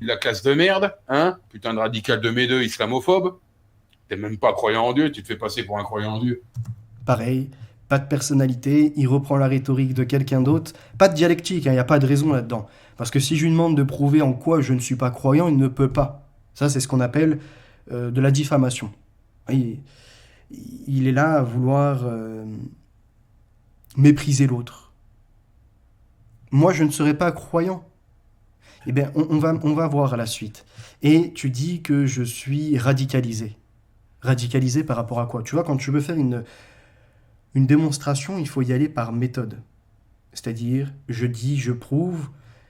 La classe de merde, hein, putain de radical de mes deux, islamophobe. T'es même pas croyant en Dieu, tu te fais passer pour un croyant en Dieu. Pareil, pas de personnalité, il reprend la rhétorique de quelqu'un d'autre, pas de dialectique, il n'y a pas de raison là-dedans. Parce que si je lui demande de prouver en quoi je ne suis pas croyant, il ne peut pas. Ça, c'est ce qu'on appelle de la diffamation. Il est là à vouloir mépriser l'autre. Moi, je ne serai pas croyant. Eh bien, on va voir à la suite. Et tu dis que je suis radicalisé. Radicalisé par rapport à quoi? Tu vois, quand tu veux faire une démonstration, il faut y aller par méthode. C'est-à-dire, je dis, je prouve,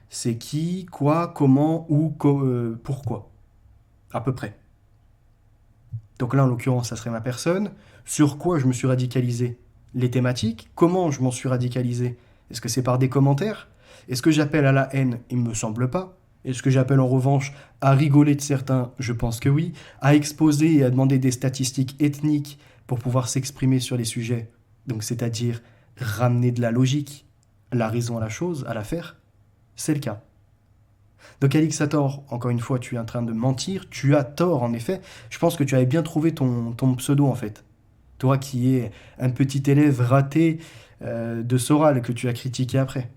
c'est qui, quoi, comment, où, pourquoi. À peu près. Donc là, en l'occurrence, ça serait ma personne. Sur quoi je me suis radicalisé? Les thématiques. Comment je m'en suis radicalisé? Est-ce que c'est par des commentaires? Est-ce que j'appelle à la haine? Il ne me semble pas. Est-ce que j'appelle en revanche à rigoler de certains? Je pense que oui. À exposer et à demander des statistiques ethniques pour pouvoir s'exprimer sur les sujets. Donc c'est-à-dire ramener de la logique, la raison à la chose, à l'affaire. C'est le cas. Donc Alix a tort, encore une fois, tu es en train de mentir. Tu as tort, en effet. Je pense que tu avais bien trouvé ton pseudo, en fait. Toi qui es un petit élève raté de Soral que tu as critiqué après.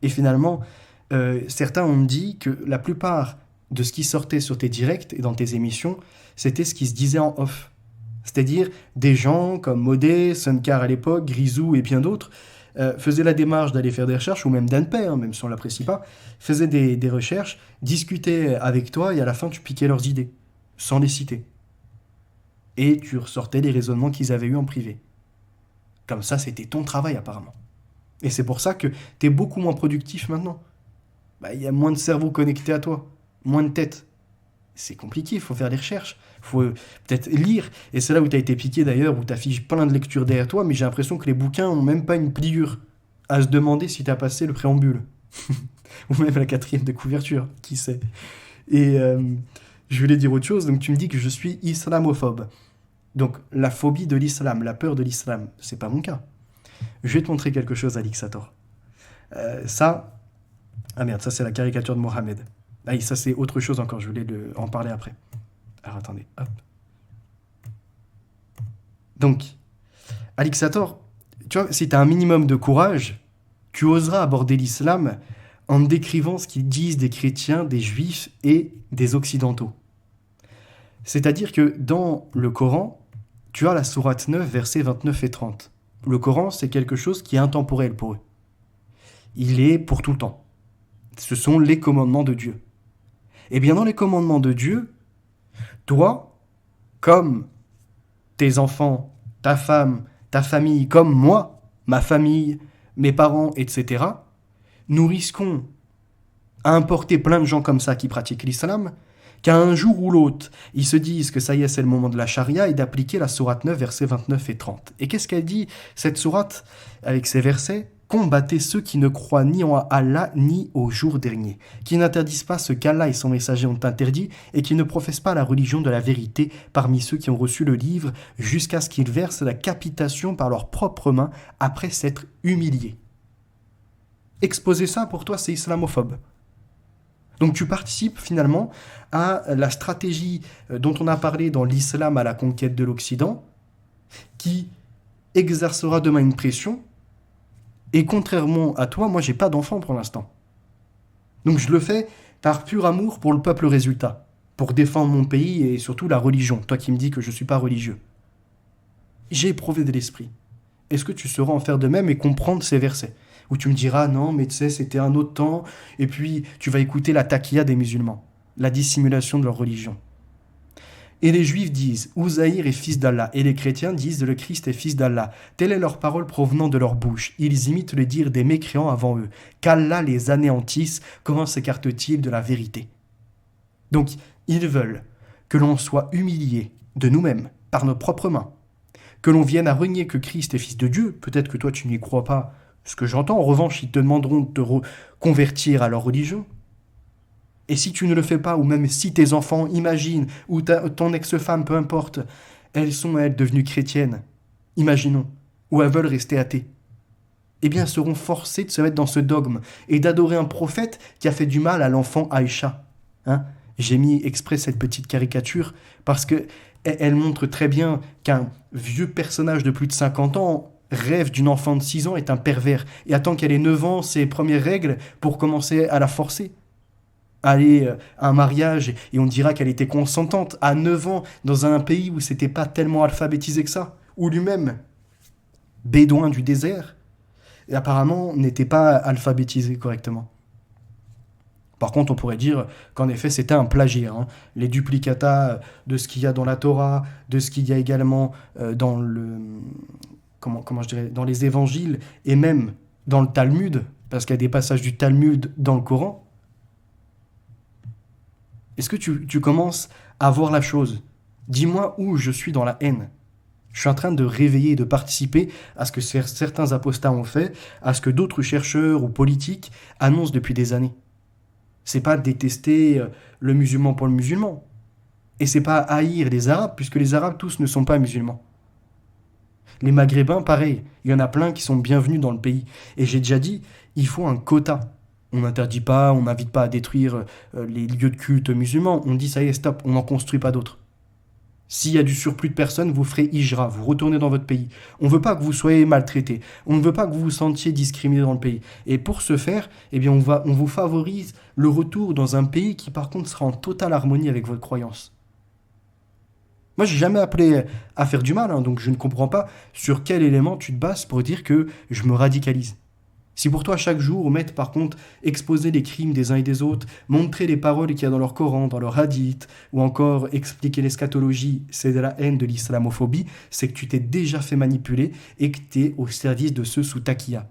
Et finalement, certains ont dit que la plupart de ce qui sortait sur tes directs et dans tes émissions, c'était ce qui se disait en off. C'est-à-dire des gens comme Modé, Sunkar à l'époque, Grisou et bien d'autres faisaient la démarche d'aller faire des recherches, ou même d'Anpe, même si on ne l'apprécie pas, faisaient des recherches, discutaient avec toi et à la fin tu piquais leurs idées, sans les citer. Et tu ressortais les raisonnements qu'ils avaient eus en privé. Comme ça, c'était ton travail apparemment. Et c'est pour ça que tu es beaucoup moins productif maintenant. Il y a moins de cerveau connecté à toi, moins de tête. C'est compliqué, il faut faire des recherches, il faut peut-être lire. Et c'est là où tu as été piqué d'ailleurs, où tu affiches plein de lectures derrière toi, mais j'ai l'impression que les bouquins n'ont même pas une pliure. À se demander si tu as passé le préambule. Ou même la 4e de couverture, qui sait. Et je voulais dire autre chose, donc tu me dis que je suis islamophobe. Donc la phobie de l'islam, la peur de l'islam, c'est pas mon cas. Je vais te montrer quelque chose, Alixator. Ça... Ah merde, ça c'est la caricature de Mohamed. Ah, ça c'est autre chose encore, je voulais en parler après. Alors attendez, hop. Donc, Alixator, tu vois, si tu as un minimum de courage, tu oseras aborder l'islam en décrivant ce qu'ils disent des chrétiens, des juifs et des occidentaux. C'est-à-dire que dans le Coran, tu as la sourate 9, versets 29 et 30. Le Coran, c'est quelque chose qui est intemporel pour eux. Il est pour tout le temps. Ce sont les commandements de Dieu. Et bien dans les commandements de Dieu, toi, comme tes enfants, ta femme, ta famille, comme moi, ma famille, mes parents, etc., nous risquons à importer plein de gens comme ça qui pratiquent l'islam, qu'à un jour ou l'autre, ils se disent que ça y est, c'est le moment de la charia et d'appliquer la sourate 9, versets 29 et 30. Et qu'est-ce qu'elle dit, cette sourate, avec ces versets? combattez ceux qui ne croient ni en Allah ni au jour dernier, qui n'interdisent pas ce qu'Allah et son messager ont interdit et qui ne professent pas la religion de la vérité parmi ceux qui ont reçu le livre jusqu'à ce qu'ils versent la capitation par leurs propres mains après s'être humiliés. Exposer ça pour toi, c'est islamophobe. Donc tu participes finalement à la stratégie dont on a parlé dans l'islam à la conquête de l'Occident, qui exercera demain une pression. Et contrairement à toi, moi j'ai pas d'enfant pour l'instant. Donc je le fais par pur amour pour le peuple résultat, pour défendre mon pays et surtout la religion, toi qui me dis que je suis pas religieux. J'ai éprouvé de l'esprit. Est-ce que tu sauras en faire de même et comprendre ces versets où tu me diras non mais tu sais c'était un autre temps et puis tu vas écouter la taqiya des musulmans, la dissimulation de leur religion. Et les Juifs disent « Uzaïr est fils d'Allah » et les chrétiens disent « Le Christ est fils d'Allah ». Telle est leur parole provenant de leur bouche. Ils imitent le dire des mécréants avant eux. Qu'Allah les anéantisse, comment s'écartent-ils de la vérité? Donc, ils veulent que l'on soit humilié de nous-mêmes, par nos propres mains, que l'on vienne à renier que Christ est fils de Dieu. Peut-être que toi tu n'y crois pas, ce que j'entends. En revanche, ils te demanderont de te convertir à leur religion. Et si tu ne le fais pas, ou même si tes enfants, imagine, ou ton ex-femme, peu importe, elles sont, elles, devenues chrétiennes, imaginons, ou elles veulent rester athées, eh bien, elles seront forcées de se mettre dans ce dogme et d'adorer un prophète qui a fait du mal à l'enfant Aïcha. Hein? J'ai mis exprès cette petite caricature parce qu'elle montre très bien qu'un vieux personnage de plus de 50 ans rêve d'une enfant de 6 ans est un pervers et attend qu'elle ait 9 ans ses premières règles pour commencer à la forcer. Aller à un mariage et on dira qu'elle était consentante à 9 ans dans un pays où c'était pas tellement alphabétisé que ça, où lui-même, bédouin du désert, et apparemment n'était pas alphabétisé correctement. Par contre, on pourrait dire qu'en effet, c'était un plagiat. Hein. Les duplicata de ce qu'il y a dans la Torah, de ce qu'il y a également dans dans les évangiles et même dans le Talmud, parce qu'il y a des passages du Talmud dans le Coran. Est-ce que tu commences à voir la chose? Dis-moi où je suis dans la haine. Je suis en train de réveiller et de participer à ce que certains apostats ont fait, à ce que d'autres chercheurs ou politiques annoncent depuis des années. C'est pas détester le musulman pour le musulman. Et c'est pas haïr les Arabes, puisque les Arabes tous ne sont pas musulmans. Les Maghrébins, pareil, il y en a plein qui sont bienvenus dans le pays. Et j'ai déjà dit, il faut un quota. On n'interdit pas, on n'invite pas à détruire les lieux de culte musulmans. On dit ça y est, stop, on n'en construit pas d'autres. S'il y a du surplus de personnes, vous ferez hijra, vous retournez dans votre pays. On ne veut pas que vous soyez maltraités. On ne veut pas que vous vous sentiez discriminé dans le pays. Et pour ce faire, eh bien, on vous favorise le retour dans un pays qui, par contre, sera en totale harmonie avec votre croyance. Moi, j'ai jamais appelé à faire du mal, hein, donc je ne comprends pas sur quel élément tu te bases pour dire que je me radicalise. Si pour toi, chaque jour, mettre par contre, exposer les crimes des uns et des autres, montrer les paroles qu'il y a dans leur Coran, dans leur hadith, ou encore expliquer l'eschatologie, c'est de la haine, de l'islamophobie, c'est que tu t'es déjà fait manipuler et que tu es au service de ceux sous taqiya.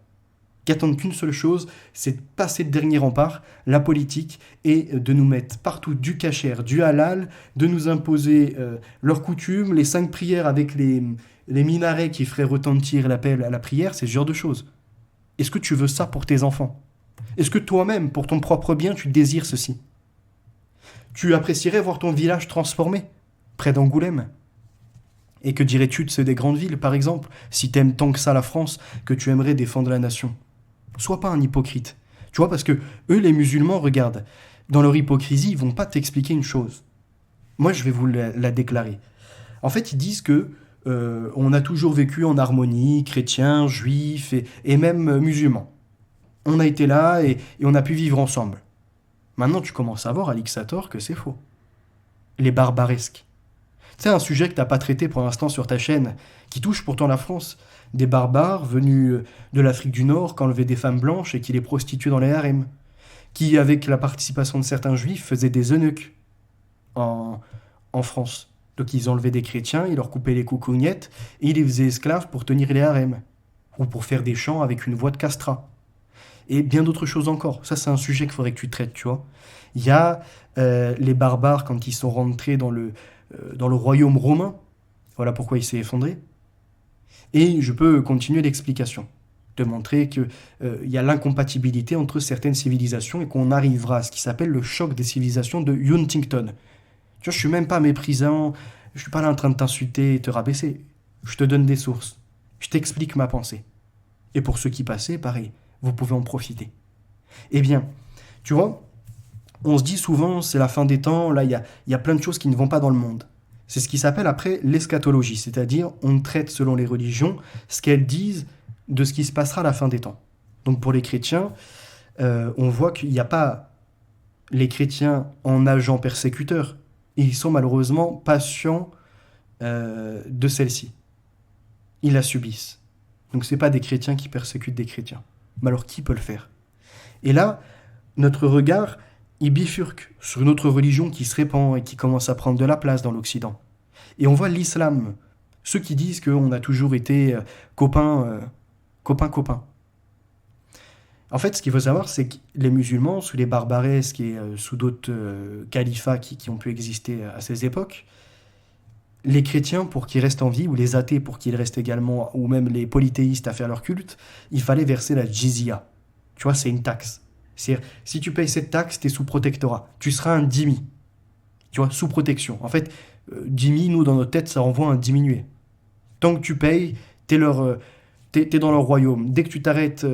Qui attendent qu'une seule chose, c'est de passer le dernier rempart, la politique, et de nous mettre partout du kasher, du halal, de nous imposer leurs coutumes, les 5 prières avec les minarets qui feraient retentir l'appel à la prière, c'est ce genre de choses. Est-ce que tu veux ça pour tes enfants? Est-ce que toi-même, pour ton propre bien, tu désires ceci? Tu apprécierais voir ton village transformé, près d'Angoulême? Et que dirais-tu de ceux des grandes villes, par exemple, si t'aimes tant que ça la France, que tu aimerais défendre la nation? Sois pas un hypocrite. Tu vois, parce que eux, les musulmans, regarde, dans leur hypocrisie, ils vont pas t'expliquer une chose. Moi, je vais vous la déclarer. En fait, ils disent que on a toujours vécu en harmonie, chrétiens, juifs et même musulmans. On a été là et on a pu vivre ensemble. Maintenant, tu commences à voir, Alix Sator, que c'est faux. Les barbaresques. C'est un sujet que tu n'as pas traité pour l'instant sur ta chaîne, qui touche pourtant la France. Des barbares venus de l'Afrique du Nord qui enlevaient des femmes blanches et qui les prostituaient dans les harems. Qui, avec la participation de certains juifs, faisaient des eunuques en France. Donc ils enlevaient des chrétiens, ils leur coupaient les coucougnettes et ils les faisaient esclaves pour tenir les harems. Ou pour faire des chants avec une voix de castrat. Et bien d'autres choses encore. Ça, c'est un sujet qu'il faudrait que tu traites, tu vois. Il y a les barbares quand ils sont rentrés dans le royaume romain. Voilà pourquoi il s'est effondré. Et je peux continuer l'explication. de montrer qu'il y a l'incompatibilité entre certaines civilisations et qu'on arrivera à ce qui s'appelle le choc des civilisations de Huntington. Tu vois, je suis même pas méprisant, je suis pas là en train de t'insulter et te rabaisser. Je te donne des sources, je t'explique ma pensée. Et pour ceux qui passaient, pareil, vous pouvez en profiter. Eh bien, tu vois, on se dit souvent, c'est la fin des temps, là, il y a plein de choses qui ne vont pas dans le monde. C'est ce qui s'appelle après l'eschatologie, c'est-à-dire on traite selon les religions ce qu'elles disent de ce qui se passera à la fin des temps. Donc pour les chrétiens, on voit qu'il n'y a pas les chrétiens en agents persécuteurs. Ils sont malheureusement patients de celle-ci. Ils la subissent. Donc ce n'est pas des chrétiens qui persécutent des chrétiens. Mais alors qui peut le faire? Et là, notre regard, il bifurque sur une autre religion qui se répand et qui commence à prendre de la place dans l'Occident. Et on voit l'islam. Ceux qui disent qu'on a toujours été copains. En fait, ce qu'il faut savoir, c'est que les musulmans, sous les barbaresques et sous d'autres califats qui ont pu exister à ces époques, les chrétiens, pour qu'ils restent en vie, ou les athées, pour qu'ils restent également, ou même les polythéistes à faire leur culte, il fallait verser la jizya. Tu vois, c'est une taxe. C'est-à-dire, si tu payes cette taxe, tu es sous protectorat. Tu seras un dhimmi. Tu vois, sous protection. En fait, dhimmi, nous, dans notre tête, ça renvoie à un diminué. Tant que tu payes, t'es dans leur royaume. Dès que tu t'arrêtes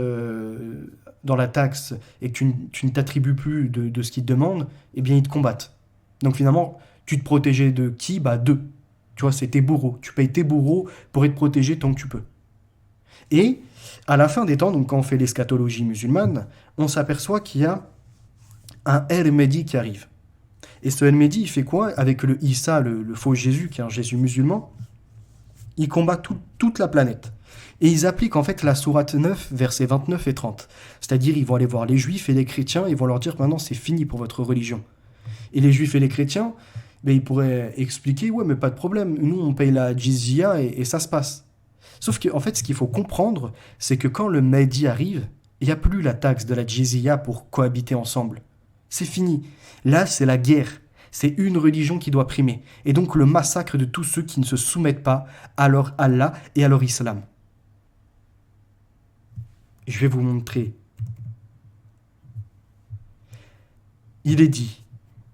dans la taxe et que tu ne t'attribues plus de ce qu'ils te demandent, eh bien, ils te combattent. Donc finalement, tu te protégeais de qui? D'eux. Tu vois, c'est tes bourreaux. Tu payes tes bourreaux pour être protégé tant que tu peux. Et à la fin des temps, donc quand on fait l'eschatologie musulmane, on s'aperçoit qu'il y a un El Mehdi qui arrive. Et ce El Mehdi, il fait quoi? Avec le Issa, le faux Jésus, qui est un Jésus musulman, il combat toute la planète. Et ils appliquent en fait la sourate 9, versets 29 et 30. C'est-à-dire, ils vont aller voir les juifs et les chrétiens, ils vont leur dire maintenant c'est fini pour votre religion. Et les juifs et les chrétiens, ils pourraient expliquer, ouais, mais pas de problème, nous on paye la jizya et ça se passe. Sauf qu'en fait, ce qu'il faut comprendre, c'est que quand le Mahdi arrive, il n'y a plus la taxe de la jizya pour cohabiter ensemble. C'est fini. Là, c'est la guerre. C'est une religion qui doit primer. Et donc le massacre de tous ceux qui ne se soumettent pas à leur Allah et à leur islam. Je vais vous montrer. Il est dit,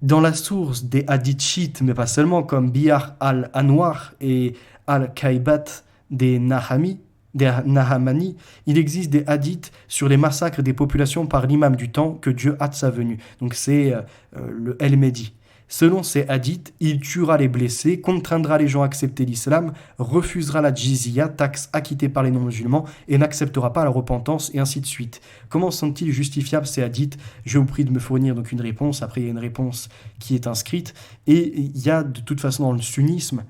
dans la source des hadiths chiites, mais pas seulement, comme Biyar al-Anwar et al-Kaibat des Nahamani, il existe des hadiths sur les massacres des populations par l'imam du temps que Dieu hâte sa venue. Donc c'est le El Mehdi. Selon ces hadiths, il tuera les blessés, contraindra les gens à accepter l'islam, refusera la jizya, taxe acquittée par les non-musulmans, et n'acceptera pas la repentance, et ainsi de suite. Comment sont-ils justifiables ces hadiths? Je vous prie de me fournir donc une réponse. Après, il y a une réponse qui est inscrite. Et il y a de toute façon dans le sunnisme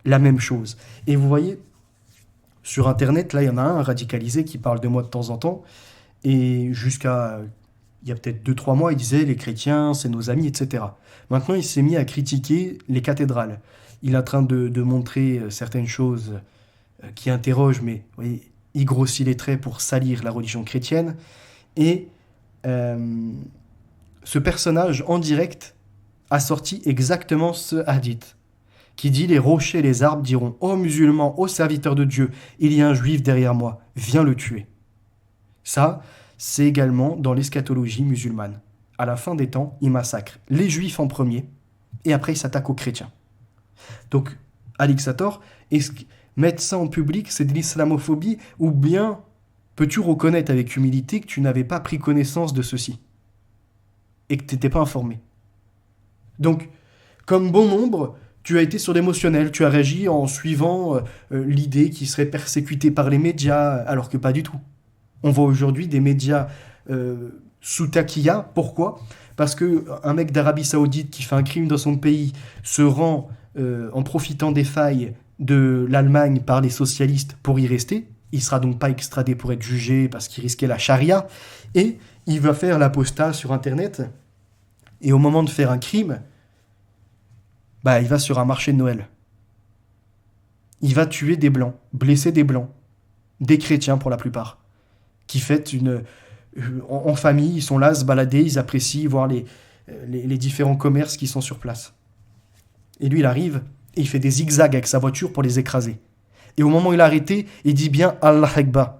la même chose. Et vous voyez, sur Internet, là, il y en a un radicalisé qui parle de moi de temps en temps, et jusqu'à il y a peut-être 2-3 mois, il disait les chrétiens, c'est nos amis, etc. Maintenant, il s'est mis à critiquer les cathédrales. Il est en train de montrer certaines choses qui interrogent, mais vous voyez, il grossit les traits pour salir la religion chrétienne. Et ce personnage, en direct, a sorti exactement ce hadith, qui dit « Les rochers et les arbres diront « Ô musulmans, ô serviteurs de Dieu, il y a un juif derrière moi, viens le tuer. » Ça, c'est également dans l'eschatologie musulmane. À la fin des temps, il massacre les juifs en premier, et après il s'attaque aux chrétiens. Donc, Alix Sator, est-ce que mettre ça en public, c'est de l'islamophobie, ou bien peux-tu reconnaître avec humilité que tu n'avais pas pris connaissance de ceci, et que tu n'étais pas informé? Donc, comme bon nombre, tu as été sur l'émotionnel, tu as réagi en suivant l'idée qu'il serait persécuté par les médias, alors que pas du tout. On voit aujourd'hui des médias sous taquilla. Pourquoi? Parce qu'un mec d'Arabie Saoudite qui fait un crime dans son pays se rend en profitant des failles de l'Allemagne par les socialistes pour y rester. Il ne sera donc pas extradé pour être jugé parce qu'il risquait la charia. Et il va faire l'apostat sur Internet. Et au moment de faire un crime, il va sur un marché de Noël. Il va tuer des blancs, blesser des blancs, des chrétiens pour la plupart, qui fêtent en famille, ils sont là à se balader, ils apprécient voir les différents commerces qui sont sur place. Et lui, il arrive et il fait des zigzags avec sa voiture pour les écraser. Et au moment où il est arrêté, il dit bien Allah Akbar.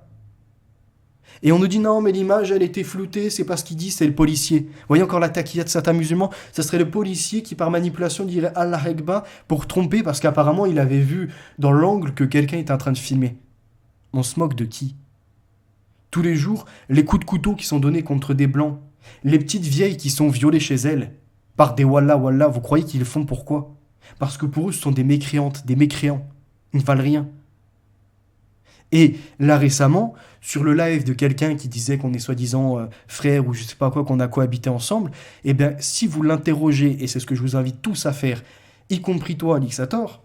Et on nous dit non, mais l'image, elle était floutée, c'est pas ce qu'il dit, c'est le policier. Vous voyez encore la taquilla de certains musulmans, ça serait le policier qui, par manipulation, dirait Allah Akbar pour tromper parce qu'apparemment, il avait vu dans l'angle que quelqu'un était en train de filmer. On se moque de qui? Tous les jours, les coups de couteau qui sont donnés contre des blancs, les petites vieilles qui sont violées chez elles, par des wallah wallah, vous croyez qu'ils le font pourquoi? Parce que pour eux, ce sont des mécréantes, des mécréants. Ils ne valent rien. Et là récemment, sur le live de quelqu'un qui disait qu'on est soi-disant frères ou je sais pas quoi, qu'on a cohabité ensemble, eh bien si vous l'interrogez, et c'est ce que je vous invite tous à faire, y compris toi Alixator,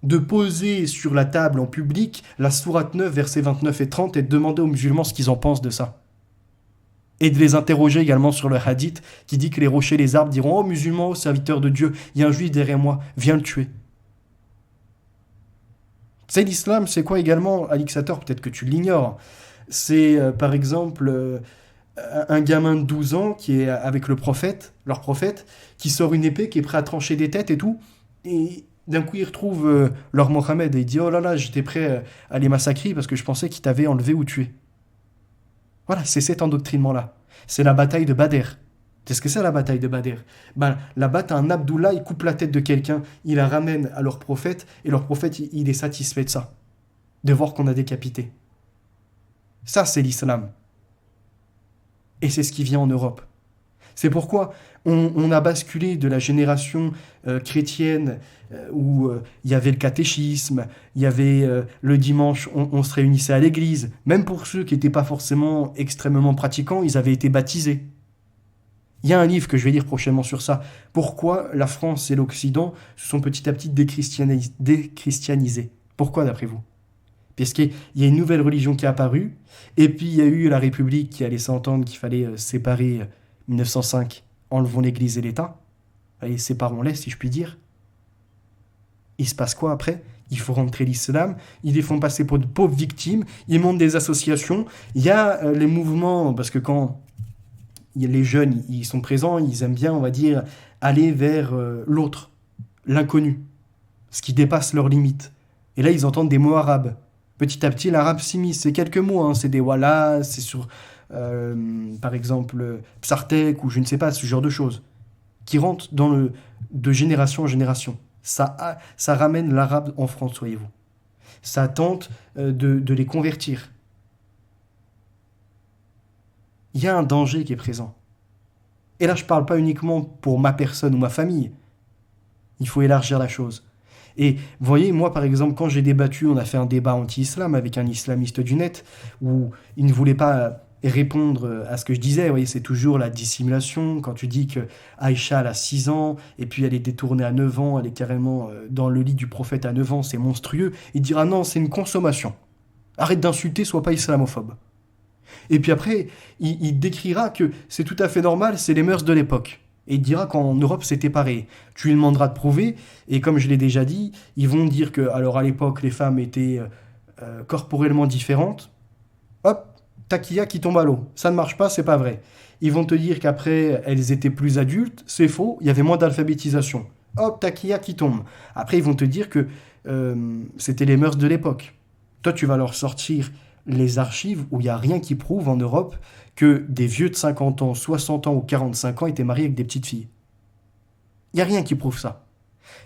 de poser sur la table en public la sourate 9, versets 29 et 30 et de demander aux musulmans ce qu'ils en pensent de ça. Et de les interroger également sur le hadith qui dit que les rochers et les arbres diront « Oh musulmans, oh serviteurs de Dieu, il y a un juif derrière moi, viens le tuer ». C'est l'islam, c'est quoi également, Alixator, peut-être que tu l'ignores. C'est par exemple un gamin de 12 ans qui est avec le prophète, leur prophète, qui sort une épée, qui est prêt à trancher des têtes et tout, et d'un coup il retrouve leur Mohammed et il dit « Oh là là, j'étais prêt à les massacrer parce que je pensais qu'ils t'avaient enlevé ou tué ». Voilà, c'est cet endoctrinement-là. C'est la bataille de Badr. Qu'est-ce que c'est la bataille de Badr? Là-bas, t'as un Abdullah, il coupe la tête de quelqu'un, il la ramène à leur prophète, et leur prophète, il est satisfait de ça, de voir qu'on a décapité. Ça, c'est l'islam. Et c'est ce qui vient en Europe. C'est pourquoi on a basculé de la génération chrétienne où il y avait le catéchisme, il y avait le dimanche, on se réunissait à l'église. Même pour ceux qui n'étaient pas forcément extrêmement pratiquants, ils avaient été baptisés. Il y a un livre que je vais lire prochainement sur ça. Pourquoi la France et l'Occident se sont petit à petit déchristianisés? Pourquoi d'après vous? Parce qu'il y a une nouvelle religion qui est apparue, et puis il y a eu la République qui a laissé entendre qu'il fallait séparer 1905, enlevons l'Église et l'État. Allez, séparons-les, si je puis dire. Il se passe quoi après? Il faut rentrer l'islam, ils les font passer pour de pauvres victimes, ils montent des associations, il y a les mouvements, parce que quand les jeunes, ils sont présents, ils aiment bien, on va dire, aller vers l'autre, l'inconnu, ce qui dépasse leurs limites. Et là, ils entendent des mots arabes. Petit à petit, l'arabe s'immisce, c'est quelques mots, hein, c'est des wallah, c'est sur, par exemple, psartek, ou je ne sais pas, ce genre de choses, qui rentrent de génération en génération. Ça ramène l'arabe en France, voyez-vous. Ça tente de les convertir. Il y a un danger qui est présent. Et là, je ne parle pas uniquement pour ma personne ou ma famille. Il faut élargir la chose. Et vous voyez, moi, par exemple, quand j'ai débattu, on a fait un débat anti-islam avec un islamiste du net, où il ne voulait pas répondre à ce que je disais. Vous voyez, c'est toujours la dissimulation. Quand tu dis que Aïcha, elle a 6 ans, et puis elle est détournée à 9 ans, elle est carrément dans le lit du prophète à 9 ans, c'est monstrueux. Il dira non, c'est une consommation. Arrête d'insulter, sois pas islamophobe. Et puis après, il décrira que c'est tout à fait normal, c'est les mœurs de l'époque. Et il dira qu'en Europe, c'était pareil. Tu lui demanderas de prouver, et comme je l'ai déjà dit, ils vont dire que, alors à l'époque, les femmes étaient corporellement différentes. Hop, taquilla qui tombe à l'eau. Ça ne marche pas, c'est pas vrai. Ils vont te dire qu'après, elles étaient plus adultes. C'est faux, il y avait moins d'alphabétisation. Hop, taquilla qui tombe. Après, ils vont te dire que c'était les mœurs de l'époque. Toi, tu vas leur sortir les archives où il n'y a rien qui prouve en Europe que des vieux de 50 ans, 60 ans ou 45 ans étaient mariés avec des petites filles. Il n'y a rien qui prouve ça.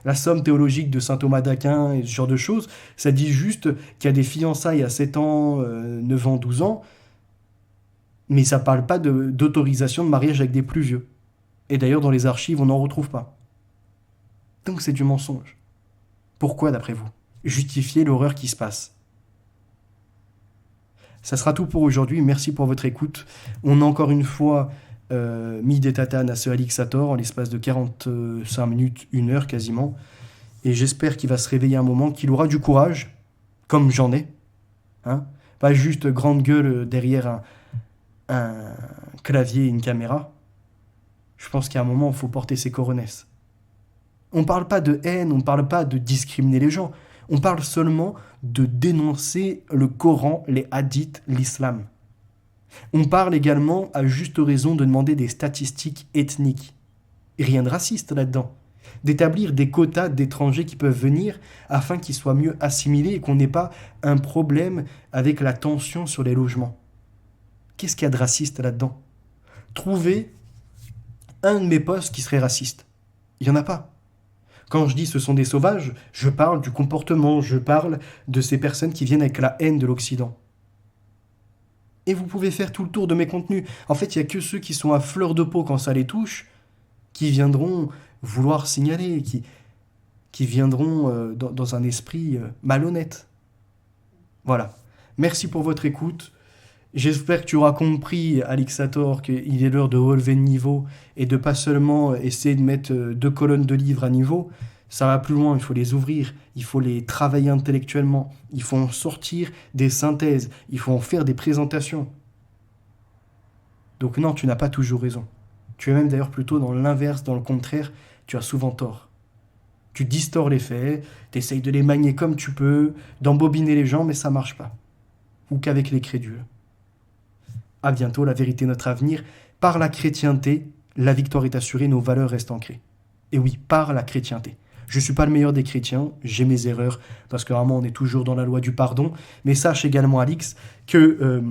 La somme théologique de saint Thomas d'Aquin et ce genre de choses, ça dit juste qu'il y a des fiançailles à 7 ans, 9 ans, 12 ans, mais ça ne parle pas d'autorisation de mariage avec des plus vieux. Et d'ailleurs, dans les archives, on n'en retrouve pas. Donc c'est du mensonge. Pourquoi, d'après vous? Justifier l'horreur qui se passe. Ça sera tout pour aujourd'hui. Merci pour votre écoute. On a encore une fois mis des tatanes à ce Alixator en l'espace de 45 minutes, 1 heure quasiment. Et j'espère qu'il va se réveiller un moment, qu'il aura du courage, comme j'en ai. Hein, pas juste grande gueule derrière un clavier et une caméra. Je pense qu'à un moment, il faut porter ses coronesses. On ne parle pas de haine, on ne parle pas de discriminer les gens. On parle seulement de dénoncer le Coran, les hadiths, l'islam. On parle également, à juste raison, de demander des statistiques ethniques. Et rien de raciste là-dedans. D'établir des quotas d'étrangers qui peuvent venir afin qu'ils soient mieux assimilés et qu'on n'ait pas un problème avec la tension sur les logements. Qu'est-ce qu'il y a de raciste là-dedans? Trouvez un de mes posts qui serait raciste. Il n'y en a pas. Quand je dis ce sont des sauvages, je parle du comportement, je parle de ces personnes qui viennent avec la haine de l'Occident. Et vous pouvez faire tout le tour de mes contenus. En fait, il n'y a que ceux qui sont à fleur de peau quand ça les touche, qui viendront vouloir signaler, qui viendront dans un esprit malhonnête. Voilà. Merci pour votre écoute. J'espère que tu auras compris, Alixator, qu'il est l'heure de relever le niveau et de pas seulement essayer de mettre 2 colonnes de livres à niveau. Ça va plus loin, il faut les ouvrir, il faut les travailler intellectuellement, il faut en sortir des synthèses, il faut en faire des présentations. Donc non, tu n'as pas toujours raison. Tu es même d'ailleurs plutôt dans l'inverse, dans le contraire, tu as souvent tort. Tu distors les faits, tu essayes de les manier comme tu peux, d'embobiner les gens, mais ça marche pas. Ou qu'avec les crédules. À bientôt, la vérité est notre avenir. Par la chrétienté, la victoire est assurée, nos valeurs restent ancrées. Et oui, par la chrétienté. Je ne suis pas le meilleur des chrétiens, j'ai mes erreurs, parce que vraiment on est toujours dans la loi du pardon, mais sache également, Alix, que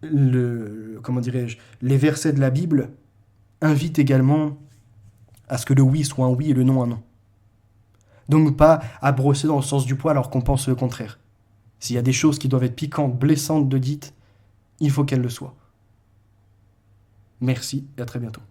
les versets de la Bible invitent également à ce que le oui soit un oui et le non un non. Donc pas à brosser dans le sens du poil alors qu'on pense le contraire. S'il y a des choses qui doivent être piquantes, blessantes de dites, il faut qu'elles le soient. Merci et à très bientôt.